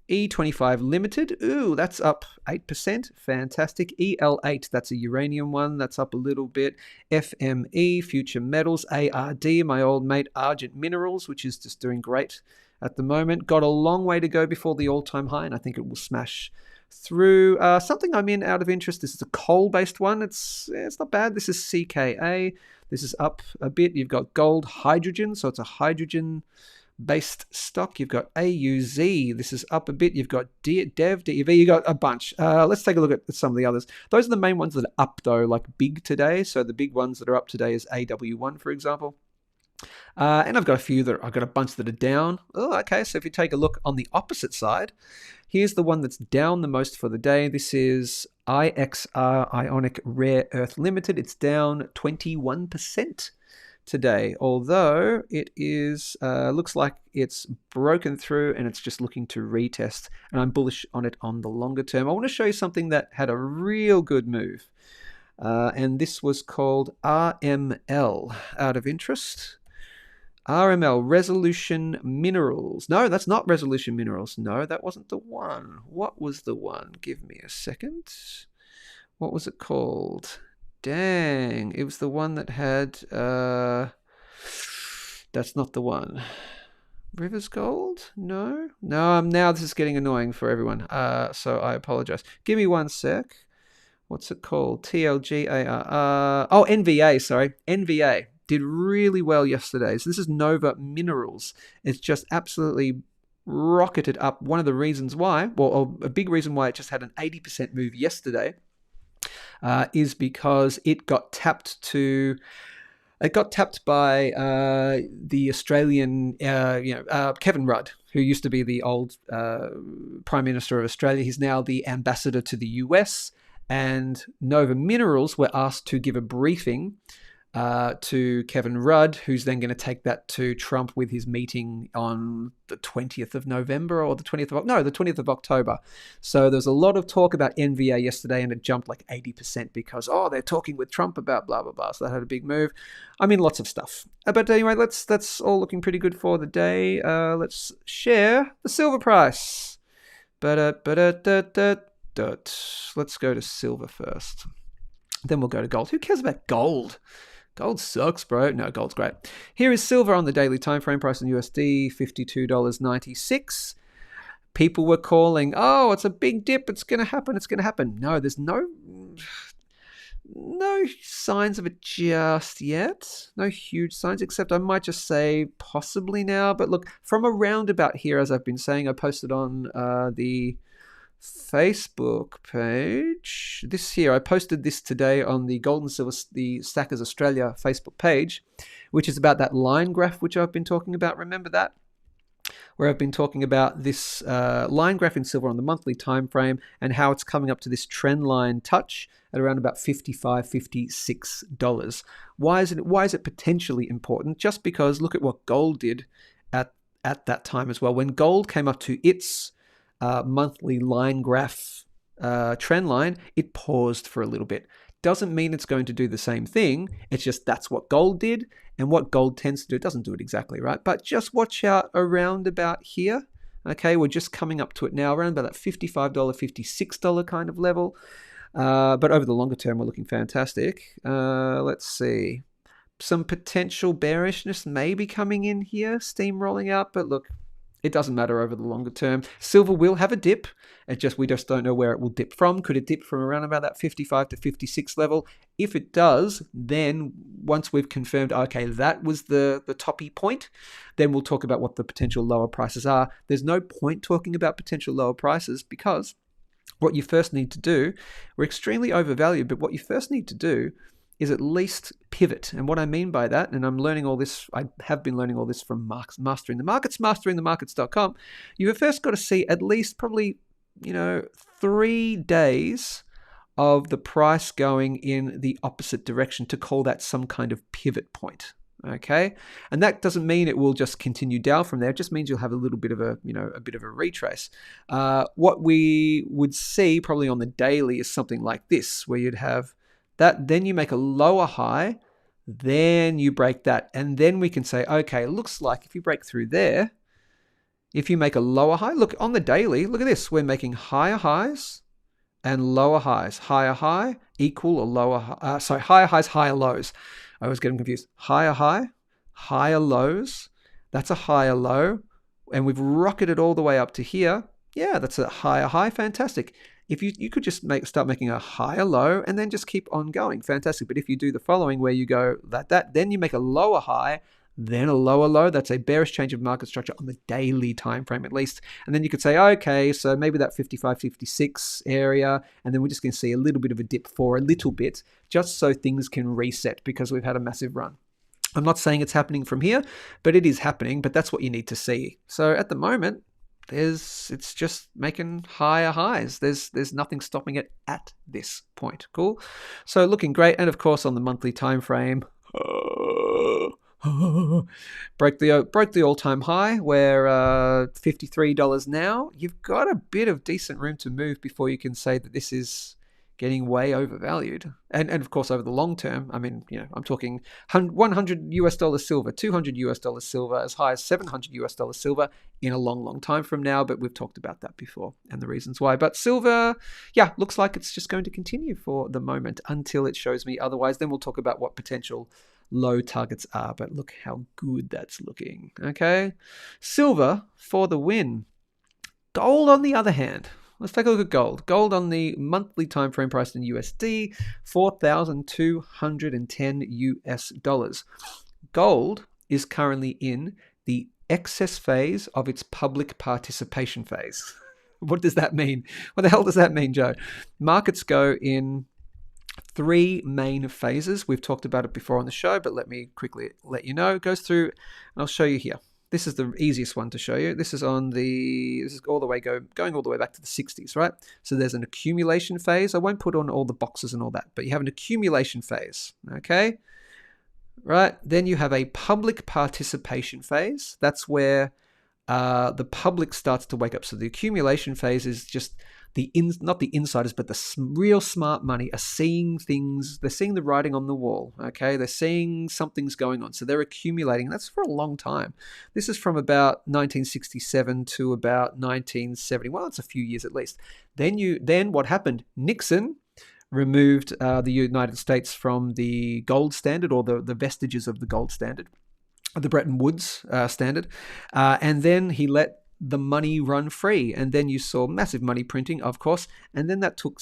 E25 Limited, that's up 8%. Fantastic. EL8, that's a uranium one. That's up a little bit. FME, Future Metals. ARD, my old mate Argent Minerals, which is just doing great at the moment. Got a long way to go before the all-time high, and I think it will smash through. Something I'm in out of interest. This is a coal-based one. It's not bad. This is CKA. This is up a bit. You've got gold hydrogen, so it's a hydrogen based stock. You've got AUZ. This is up a bit. You've got DEV, you got a bunch. Let's take a look at some of the others. Those are the main ones that are up, though, like big today. So the big ones that are up today is AW1, for example. And I've got a bunch that are down. Okay, so if you take a look on the opposite side, here's the one that's down the most for the day. This is IXR, Ionic Rare Earth Limited. It's down 21% today, although it is looks like it's broken through and it's just looking to retest, and I'm bullish on it on the longer term. I want to show you something that had a real good move, and this was called RML. Out of interest, RML, Resolution Minerals. No, that's not Resolution Minerals. No, that wasn't the one. What was the one? Give me a second. What was it called? Dang, it was the one that had, that's not the one. Rivers Gold? No, now this is getting annoying for everyone, so I apologize. Give me one sec. What's it called? TLGARR. Oh, NVA, sorry. NVA did really well yesterday. So this is Nova Minerals. It's just absolutely rocketed up. One of the reasons why, well, a big reason why it just had an 80% move yesterday, is because it got tapped by the Australian, Kevin Rudd, who used to be the old Prime Minister of Australia. He's now the ambassador to the US, and Nova Minerals were asked to give a briefing to Kevin Rudd, who's then going to take that to Trump with his meeting on the 20th of November or the 20th of October. So there's a lot of talk about NVA yesterday, and it jumped like 80% because, they're talking with Trump about blah, blah, blah. So that had a big move. I mean, lots of stuff. But anyway, that's all looking pretty good for the day. Let's share the silver price. Let's go to silver first. Then we'll go to gold. Who cares about gold? Gold sucks, bro. No, gold's great. Here is silver on the daily time frame. Price in USD, $52.96. People were calling, oh, it's a big dip. It's going to happen. It's going to happen. No, there's no signs of it just yet. No huge signs, except I might just say possibly now. But look, from around about here, as I've been saying, I posted on the Facebook page. I posted this today on the Gold and Silver, the Stackers Australia Facebook page, which is about that line graph which I've been talking about. Remember that? Where I've been talking about this line graph in silver on the monthly time frame and how it's coming up to this trend line touch at around about $55, $56. Why is it potentially important? Just because look at what gold did at that time as well. When gold came up to its monthly line graph trend line, it paused for a little bit. Doesn't mean it's going to do the same thing. It's just that's what gold did, and what gold tends to do, it doesn't do it exactly right, but just watch out around about here. Okay, we're just coming up to it now, around about that $55, $56 kind of level. But over the longer term, we're looking fantastic. Let's see. Some potential bearishness maybe coming in here, steamrolling out, but look, it doesn't matter over the longer term. Silver will have a dip. We just don't know where it will dip from. Could it dip from around about that 55 to 56 level? If it does, then once we've confirmed, okay, that was the toppy point, then we'll talk about what the potential lower prices are. There's no point talking about potential lower prices because what you first need to do, we're extremely overvalued, but what you first need to do is at least pivot. And what I mean by that, and I'm learning all this, I have been learning all this from Mastering the Markets, masteringthemarkets.com. You've first got to see at least probably, 3 days of the price going in the opposite direction to call that some kind of pivot point. Okay, and that doesn't mean it will just continue down from there. It just means you'll have a little bit of a retrace. What we would see probably on the daily is something like this, where you'd have that, then you make a lower high, then you break that, and then we can say, okay, it looks like if you break through there, if you make a lower high, look on the daily, look at this, we're making higher highs and lower highs. Higher high equal or lower high, higher highs, higher lows. I was getting confused. Higher high, higher lows, that's a higher low, and we've rocketed all the way up to here. Yeah, that's a higher high, fantastic. If you could just start making a higher low and then just keep on going, fantastic. But if you do the following where you go that, then you make a lower high, then a lower low, that's a bearish change of market structure on the daily time frame at least. And then you could say, okay, so maybe that 55, 56 area, and then we're just going to see a little bit of a dip for a little bit, just so things can reset because we've had a massive run. I'm not saying it's happening from here, but it is happening, but that's what you need to see. So at the moment, it's just making higher highs. There's nothing stopping it at this point. Cool. So looking great. And of course on the monthly time frame, broke the all-time high. We're $53 now. You've got a bit of decent room to move before you can say that this is getting way overvalued. And of course, over the long term, I mean, I'm talking $100 silver, $200 silver, as high as $700 silver in a long, long time from now. But we've talked about that before and the reasons why. But silver, yeah, looks like it's just going to continue for the moment until it shows me otherwise. Then we'll talk about what potential low targets are. But look how good that's looking. Okay, silver for the win. Gold, on the other hand. Let's take a look at gold. Gold on the monthly time frame priced in USD, $4,210. Gold is currently in the excess phase of its public participation phase. What does that mean? What the hell does that mean, Joe? Markets go in 3 main phases. We've talked about it before on the show, but let me quickly let you know. It goes through, and I'll show you here. This is the easiest one to show you. This is going all the way back to the 60s, right? So there's an accumulation phase. I won't put on all the boxes and all that, but you have an accumulation phase, okay? Right? Then you have a public participation phase. That's where the public starts to wake up. So the accumulation phase is just not the insiders, but the real smart money are seeing things. They're seeing the writing on the wall. Okay, they're seeing something's going on, so they're accumulating. That's for a long time. This is from about 1967 to about 1970. Well, it's a few years at least. Then what happened? Nixon removed the United States from the gold standard, or the vestiges of the gold standard, the Bretton Woods standard, and then he let the money run free. And then you saw massive money printing, of course. And then that took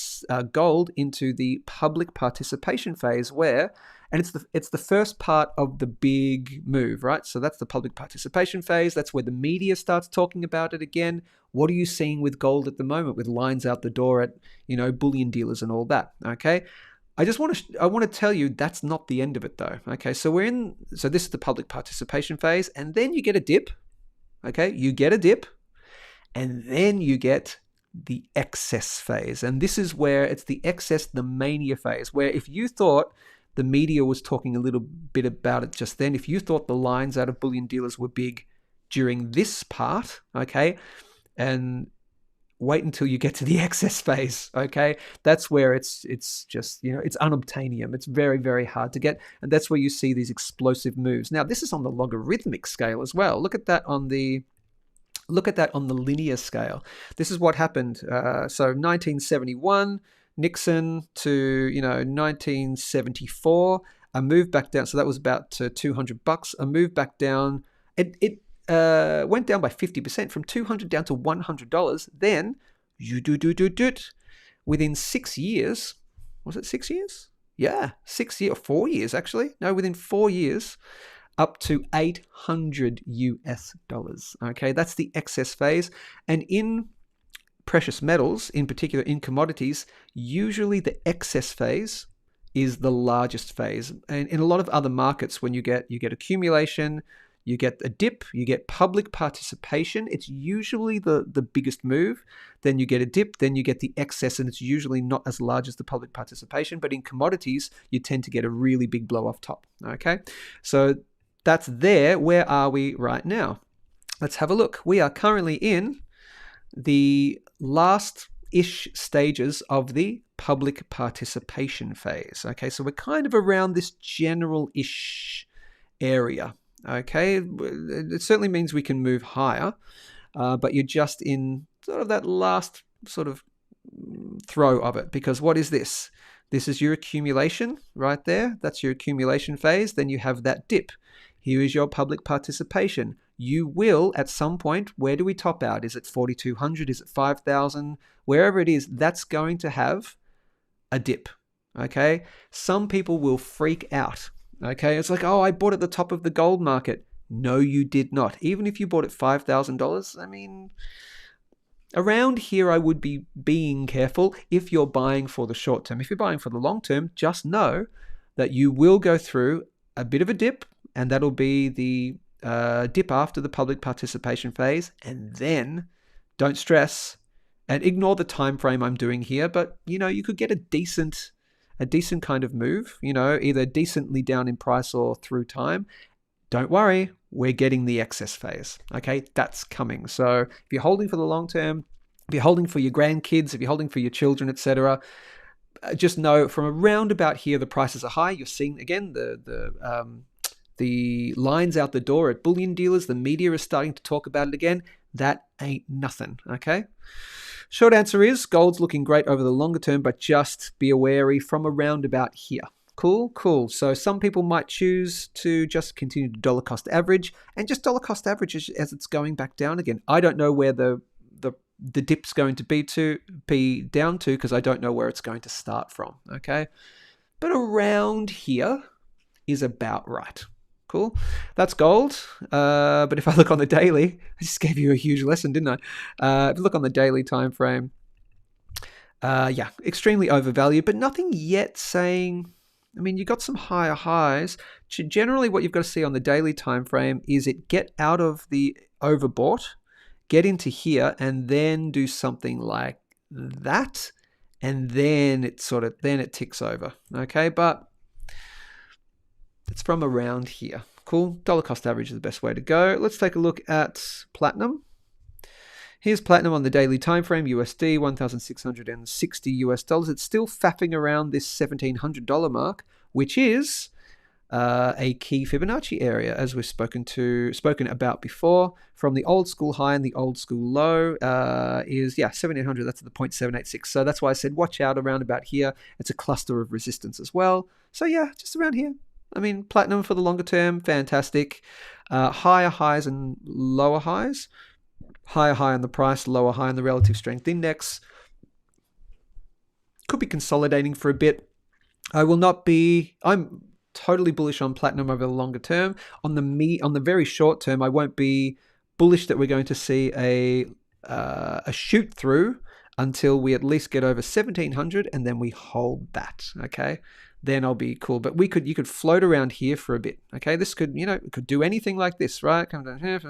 gold into the public participation phase where, and it's the first part of the big move, right? So that's the public participation phase. That's where the media starts talking about it again. What are you seeing with gold at the moment, with lines out the door at, bullion dealers and all that? Okay. I want to tell you that's not the end of it though. Okay. So this is the public participation phase, and then you get a dip. Okay. You get a dip, and then you get the excess phase. And this is where it's the excess, the mania phase, where if you thought the media was talking a little bit about it just then, if you thought the lines out of bullion dealers were big during this part, okay, and wait until you get to the excess phase, okay, that's where it's just, it's unobtainium. It's very, very hard to get, and that's where you see these explosive moves. Now, this is on the logarithmic scale as well. Look at that on the linear scale. This is what happened. So 1971, Nixon to 1974, a move back down. So that was about $200. A move back down. It went down by 50% from $200 down to $100. Then within 6 years, was it 6 years? Yeah, 6 years or 4 years actually. No, within 4 years, up to $800 US. Okay, that's the excess phase. And in precious metals, in particular in commodities, usually the excess phase is the largest phase. And in a lot of other markets, when you get accumulation, you get a dip, you get public participation, it's usually the biggest move. Then you get a dip, then you get the excess, and it's usually not as large as the public participation. But in commodities, you tend to get a really big blow off top. Okay, so that's there. Where are we right now? Let's have a look. We are currently in the last-ish stages of the public participation phase. Okay, so we're kind of around this general-ish area. Okay, it certainly means we can move higher, but you're just in sort of that last sort of throw of it, because what is this? This is your accumulation right there. That's your accumulation phase. Then you have that dip. Here is your public participation. You will, at some point, where do we top out? Is it 4,200? Is it 5,000? Wherever it is, that's going to have a dip, okay? Some people will freak out, okay? It's like, oh, I bought at the top of the gold market. No, you did not. Even if you bought at $5,000, I mean, around here, I would be being careful if you're buying for the short term. If you're buying for the long term, just know that you will go through a bit of a dip, and that'll be the dip after the public participation phase. And then don't stress and ignore the time frame I'm doing here, but you could get a decent kind of move, either decently down in price or through time. Don't worry, we're getting the excess phase. Okay, that's coming. So if you're holding for the long term, if you're holding for your grandkids, if you're holding for your children, etc., just know from around about here the prices are high. You're seeing again the lines out the door at bullion dealers. The media is starting to talk about it again. That ain't nothing. Okay. Short answer is gold's looking great over the longer term, but just be wary from around about here. Cool. So some people might choose to just continue to dollar cost average and just dollar cost average as it's going back down again. I don't know where the dip's going to be down to because I don't know where it's going to start from. Okay. But around here is about right. Cool. That's gold. But if I look on the daily, I just gave you a huge lesson, didn't I? If you look on the daily time frame, extremely overvalued, but nothing yet saying, I mean, you got some higher highs. Generally, what you've got to see on the daily time frame is it get out of the overbought, get into here, and then do something like that, and then it ticks over. Okay, but it's from around here. Cool. Dollar cost average is the best way to go. Let's take a look at platinum. Here's platinum on the daily time frame, USD, $1,660. It's still faffing around this $1,700 mark, which is a key Fibonacci area, as we've spoken about before. From the old school high and the old school low is 1,700. That's the 0.786. So that's why I said watch out around about here. It's a cluster of resistance as well. So yeah, just around here. I mean, platinum for the longer term, fantastic. Higher highs and lower highs. higher high on the price, lower high on the relative strength index. Could be consolidating for a bit. I'm totally bullish on platinum over the longer term. On the very short term, I won't be bullish that we're going to see a shoot through until we at least get over 1700, and then we hold that. Okay, then I'll be cool. But you could float around here for a bit. Okay, this could it could do anything like this, right? Come down here,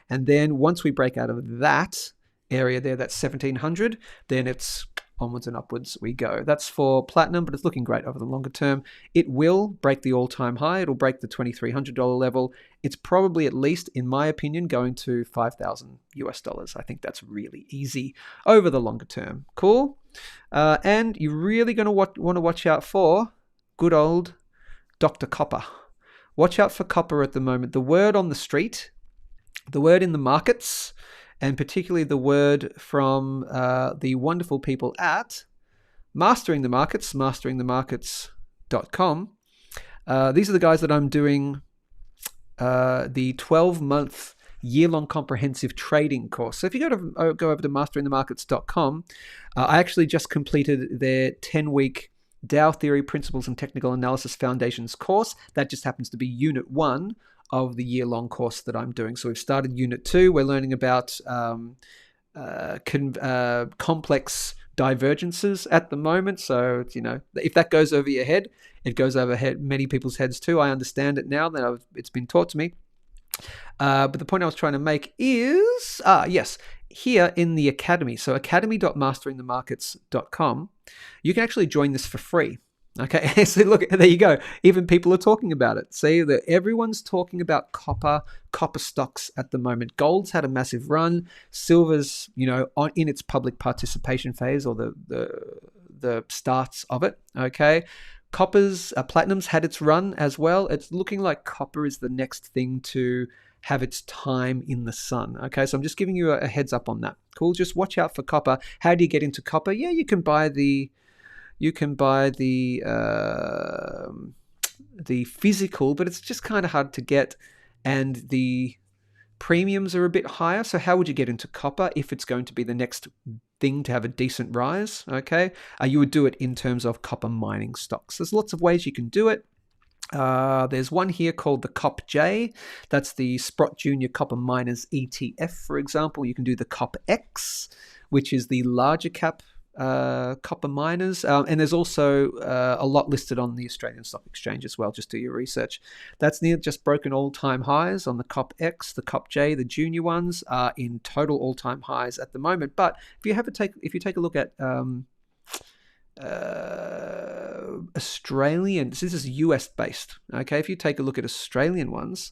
and then once we break out of that area there, that's 1700, then it's onwards and upwards we go. That's for platinum, but it's looking great over the longer term. It will break the all-time high. It'll break the $2,300 level. It's probably, at least in my opinion, going to $5,000. I think that's really easy over the longer term. Cool. And you're really going to want to watch out for good old Dr. Copper. Watch out for copper at the moment. The word on the street, the word in the markets, and particularly the word from the wonderful people at Mastering the Markets, masteringthemarkets.com. These are the guys that I'm doing the 12-month year-long comprehensive trading course. So if you go over to masteringthemarkets.com, I actually just completed their 10-week Dow Theory Principles and Technical Analysis Foundations course. That just happens to be Unit 1 of the year-long course that I'm doing. So we've started Unit 2. We're learning about complex divergences at the moment. So, if that goes over your head, it goes over many people's heads too. I understand it now that it's been taught to me. But the point I was trying to make is, yes, here in the Academy, so academy.masteringthemarkets.com, you can actually join this for free. Okay, so look, there you go. Even people are talking about it. See that everyone's talking about copper stocks at the moment. Gold's had a massive run. Silver's, in its public participation phase, or the starts of it. Okay, platinum's had its run as well. It's looking like copper is the next thing to have its time in the sun. Okay, so I'm just giving you a heads up on that. Cool. Just watch out for copper. How do you get into copper? Yeah, you can buy the physical, but it's just kind of hard to get, and the premiums are a bit higher. So how would you get into copper if it's going to be the next thing to have a decent rise? Okay, you would do it in terms of copper mining stocks. There's lots of ways you can do it. There's one here called the COPJ. That's the Sprott Junior Copper Miners ETF, for example. You can do the COPX, which is the larger cap copper miners, and there's also a lot listed on the Australian Stock Exchange as well. Just do your research. That's just broken all-time highs on the COPX, the COPJ. The junior ones are in total all-time highs at the moment. But if you take a look at Australian, this is US based. Okay, if you take a look at Australian ones,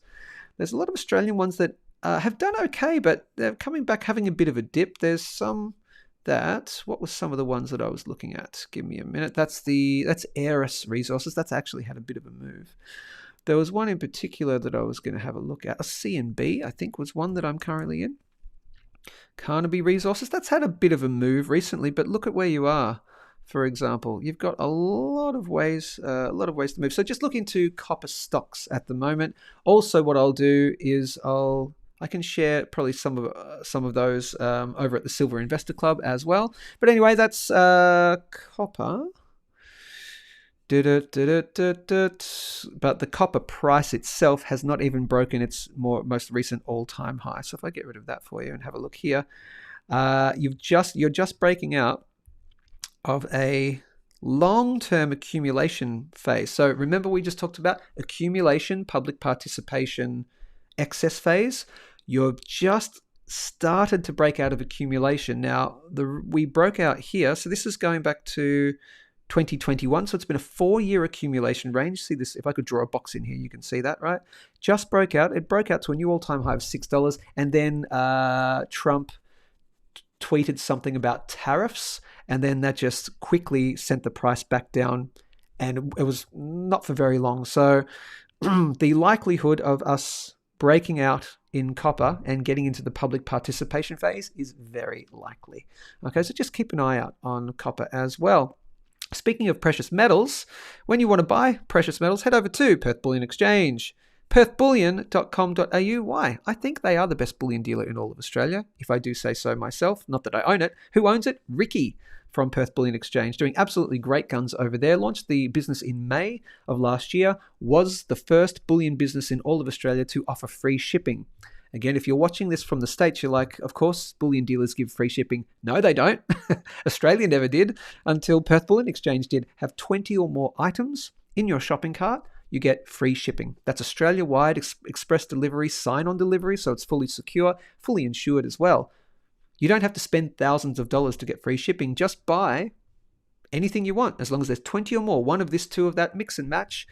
there's a lot of Australian ones that have done okay, but they're coming back having a bit of a dip. There's some. What was some of the ones that I was looking at? Give me a minute. That's Aeris Resources. That's actually had a bit of a move. There was one in particular that I was going to have a look at. A C&B, I think, was one that I'm currently in. Carnaby Resources. That's had a bit of a move recently, but look at where you are. For example, you've got a lot of ways to move. So just look into copper stocks at the moment. Also, what I'll do is I can share probably some of those over at the Silver Investor Club as well. But anyway, that's copper. But the copper price itself has not even broken its most recent all-time high. So if I get rid of that for you and have a look here, you're just breaking out of a long-term accumulation phase. So remember, we just talked about accumulation, public participation, excess phase. You've just started to break out of accumulation. Now, we broke out here. So this is going back to 2021. So it's been a 4-year accumulation range. See this? If I could draw a box in here, you can see that, right? Just broke out. It broke out to a new all-time high of $6. And then Trump tweeted something about tariffs. And then that just quickly sent the price back down. And it was not for very long. So the likelihood of us breaking out in copper and getting into the public participation phase is very likely. Okay, so just keep an eye out on copper as well. Speaking of precious metals, when you want to buy precious metals, head over to Perth Bullion Exchange, perthbullion.com.au. Why? I think they are the best bullion dealer in all of Australia, if I do say so myself. Not that I own it. Who owns it? Ricky from Perth Bullion Exchange, doing absolutely great guns over there. Launched the business in May of last year, was the first bullion business in all of Australia to offer free shipping. Again, if you're watching this from the States, you're like, of course, bullion dealers give free shipping. No, they don't. Australia never did until Perth Bullion Exchange did. Have 20 or more items in your shopping cart, you get free shipping. That's Australia-wide express delivery, sign-on delivery, so it's fully secure, fully insured as well. You don't have to spend thousands of dollars to get free shipping. Just buy anything you want, as long as there's 20 or more, one of this, two of that, mix and match.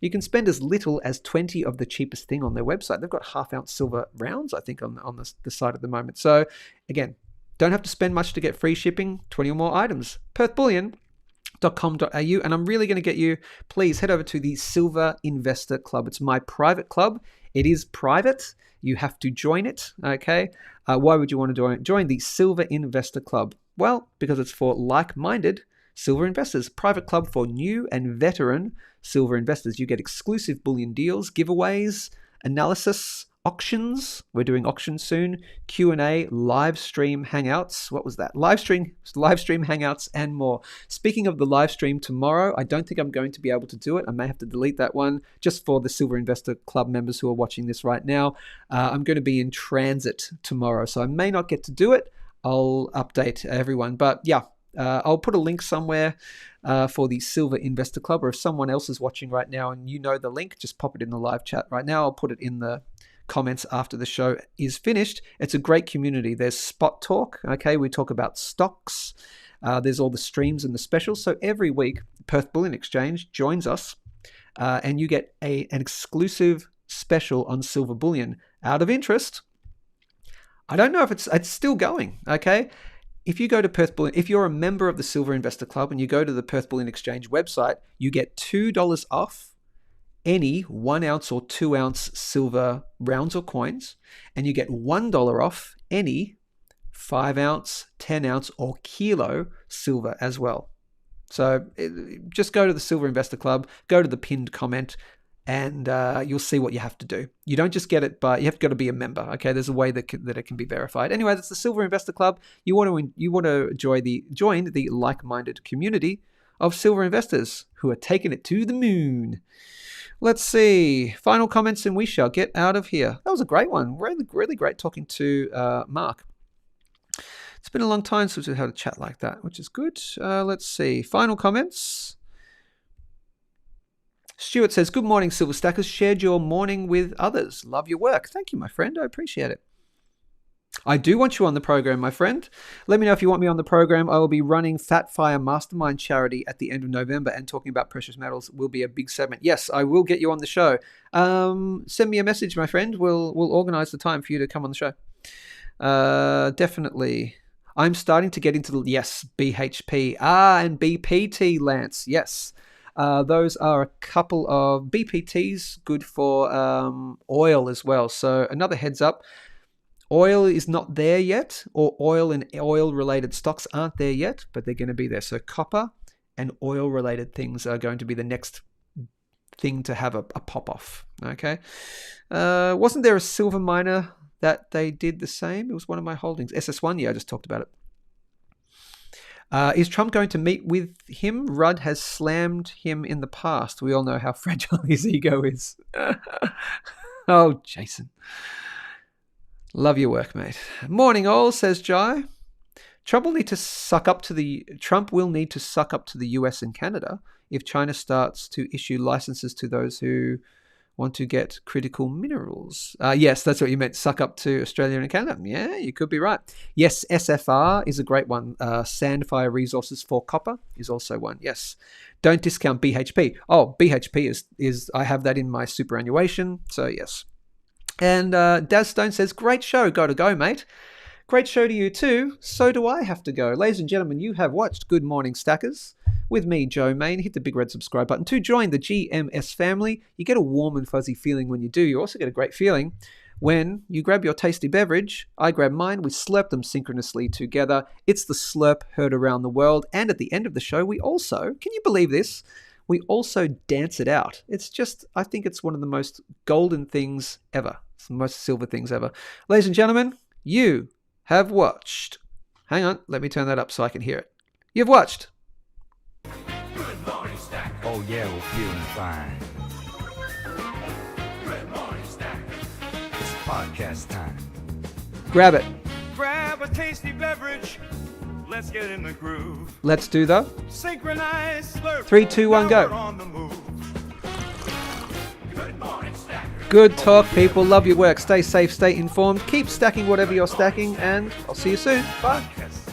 You can spend as little as 20 of the cheapest thing on their website. They've got half-ounce silver rounds, I think, on the site at the moment. So, again, don't have to spend much to get free shipping, 20 or more items. perthbullion.com.au, and I'm really going to get you, please head over to the Silver Investor Club. It's my private club. It is private. You have to join it, okay? Why would you want to join the Silver Investor Club? Well, because it's for like-minded silver investors. Private club for new and veteran silver investors. You get exclusive bullion deals, giveaways, analysis, auctions. We're doing auctions soon. Q&A, live stream hangouts. What was that? Live stream hangouts and more. Speaking of the live stream tomorrow, I don't think I'm going to be able to do it. I may have to delete that one just for the Silver Investor Club members who are watching this right now. I'm going to be in transit tomorrow, so I may not get to do it. I'll update everyone. But yeah, I'll put a link somewhere for the Silver Investor Club, or if someone else is watching right now and you know the link, just pop it in the live chat right now. I'll put it in the comments after the show is finished. It's a great community. There's spot talk. Okay, we talk about stocks. There's all the streams and the specials. So every week, Perth Bullion Exchange joins us, and you get an exclusive special on silver bullion. Out of interest, I don't know if it's still going. Okay. If you go to Perth Bullion, if you're a member of the Silver Investor Club and you go to the Perth Bullion Exchange website, you get $2 off any 1 ounce or 2 ounce silver rounds or coins, and you get $1 off any 5 ounce, 10 ounce, or kilo silver as well. So just go to the Silver Investor Club, go to the pinned comment, and you'll see what you have to do. You don't just get it, but you have got to be a member. Okay, there's a way that it can be verified. Anyway, that's the Silver Investor Club. You want to join the like-minded community of silver investors who are taking it to the moon. Let's see. Final comments, and we shall get out of here. That was a great one. Really, really great talking to Mark. It's been a long time since we've had a chat like that, which is good. Let's see. Final comments. Stuart says, good morning, Silver Stackers. Shared your morning with others. Love your work. Thank you, my friend. I appreciate it. I do want you on the program, my friend. Let me know if you want me on the program. I will be running Fat Fire Mastermind charity at the end of November, and talking about precious metals will be a big segment. Yes, I will get you on the show. Send me a message, my friend. We'll organize the time for you to come on the show. Definitely. I'm starting to get into the, yes, BHP. And BPT, Lance. Yes. Those are a couple of BPTs, good for oil as well. So another heads up, oil is not there yet, or oil and oil-related stocks aren't there yet, but they're going to be there. So copper and oil-related things are going to be the next thing to have a pop-off, okay? Wasn't there a silver miner that they did the same? It was one of my holdings. SS1, yeah, I just talked about it. Is Trump going to meet with him? Rudd has slammed him in the past. We all know how fragile his ego is. Oh, Jason. Love your work, mate. Morning all, says Jai. Trump will need to suck up to the US and Canada if China starts to issue licenses to those who want to get critical minerals. Yes, that's what you meant. Suck up to Australia and Canada. Yeah, you could be right. Yes, SFR is a great one. Sandfire Resources for Copper is also one. Yes. Don't discount BHP. Oh, BHP is I have that in my superannuation. So yes. And Daz Stone says, great show. Got to go, mate. Great show to you too. So do I have to go. Ladies and gentlemen, you have watched Good Morning Stackers with me, Joe Main. Hit the big red subscribe button to join the GMS family. You get a warm and fuzzy feeling when you do. You also get a great feeling when you grab your tasty beverage. I grab mine. We slurp them synchronously together. It's the slurp heard around the world. And at the end of the show, we also, can you believe this? we also dance it out. It's just, I think it's one of the most golden things ever. It's the most silver things ever. Ladies and gentlemen, you have watched. Hang on, let me turn that up so I can hear it. You've watched. Good morning, Stackers. Oh yeah, we're feeling fine. Good morning, Stackers. It's podcast time. Grab it. Grab a tasty beverage. Let's get in the groove. Let's do the Synchronize, slurp. 3, 2, 1, Now go. we're on the move. Good morning, Stackers. Good talk, people. Love your work. Stay safe, stay informed. Keep stacking whatever you're stacking, and I'll see you soon. Bye. Podcast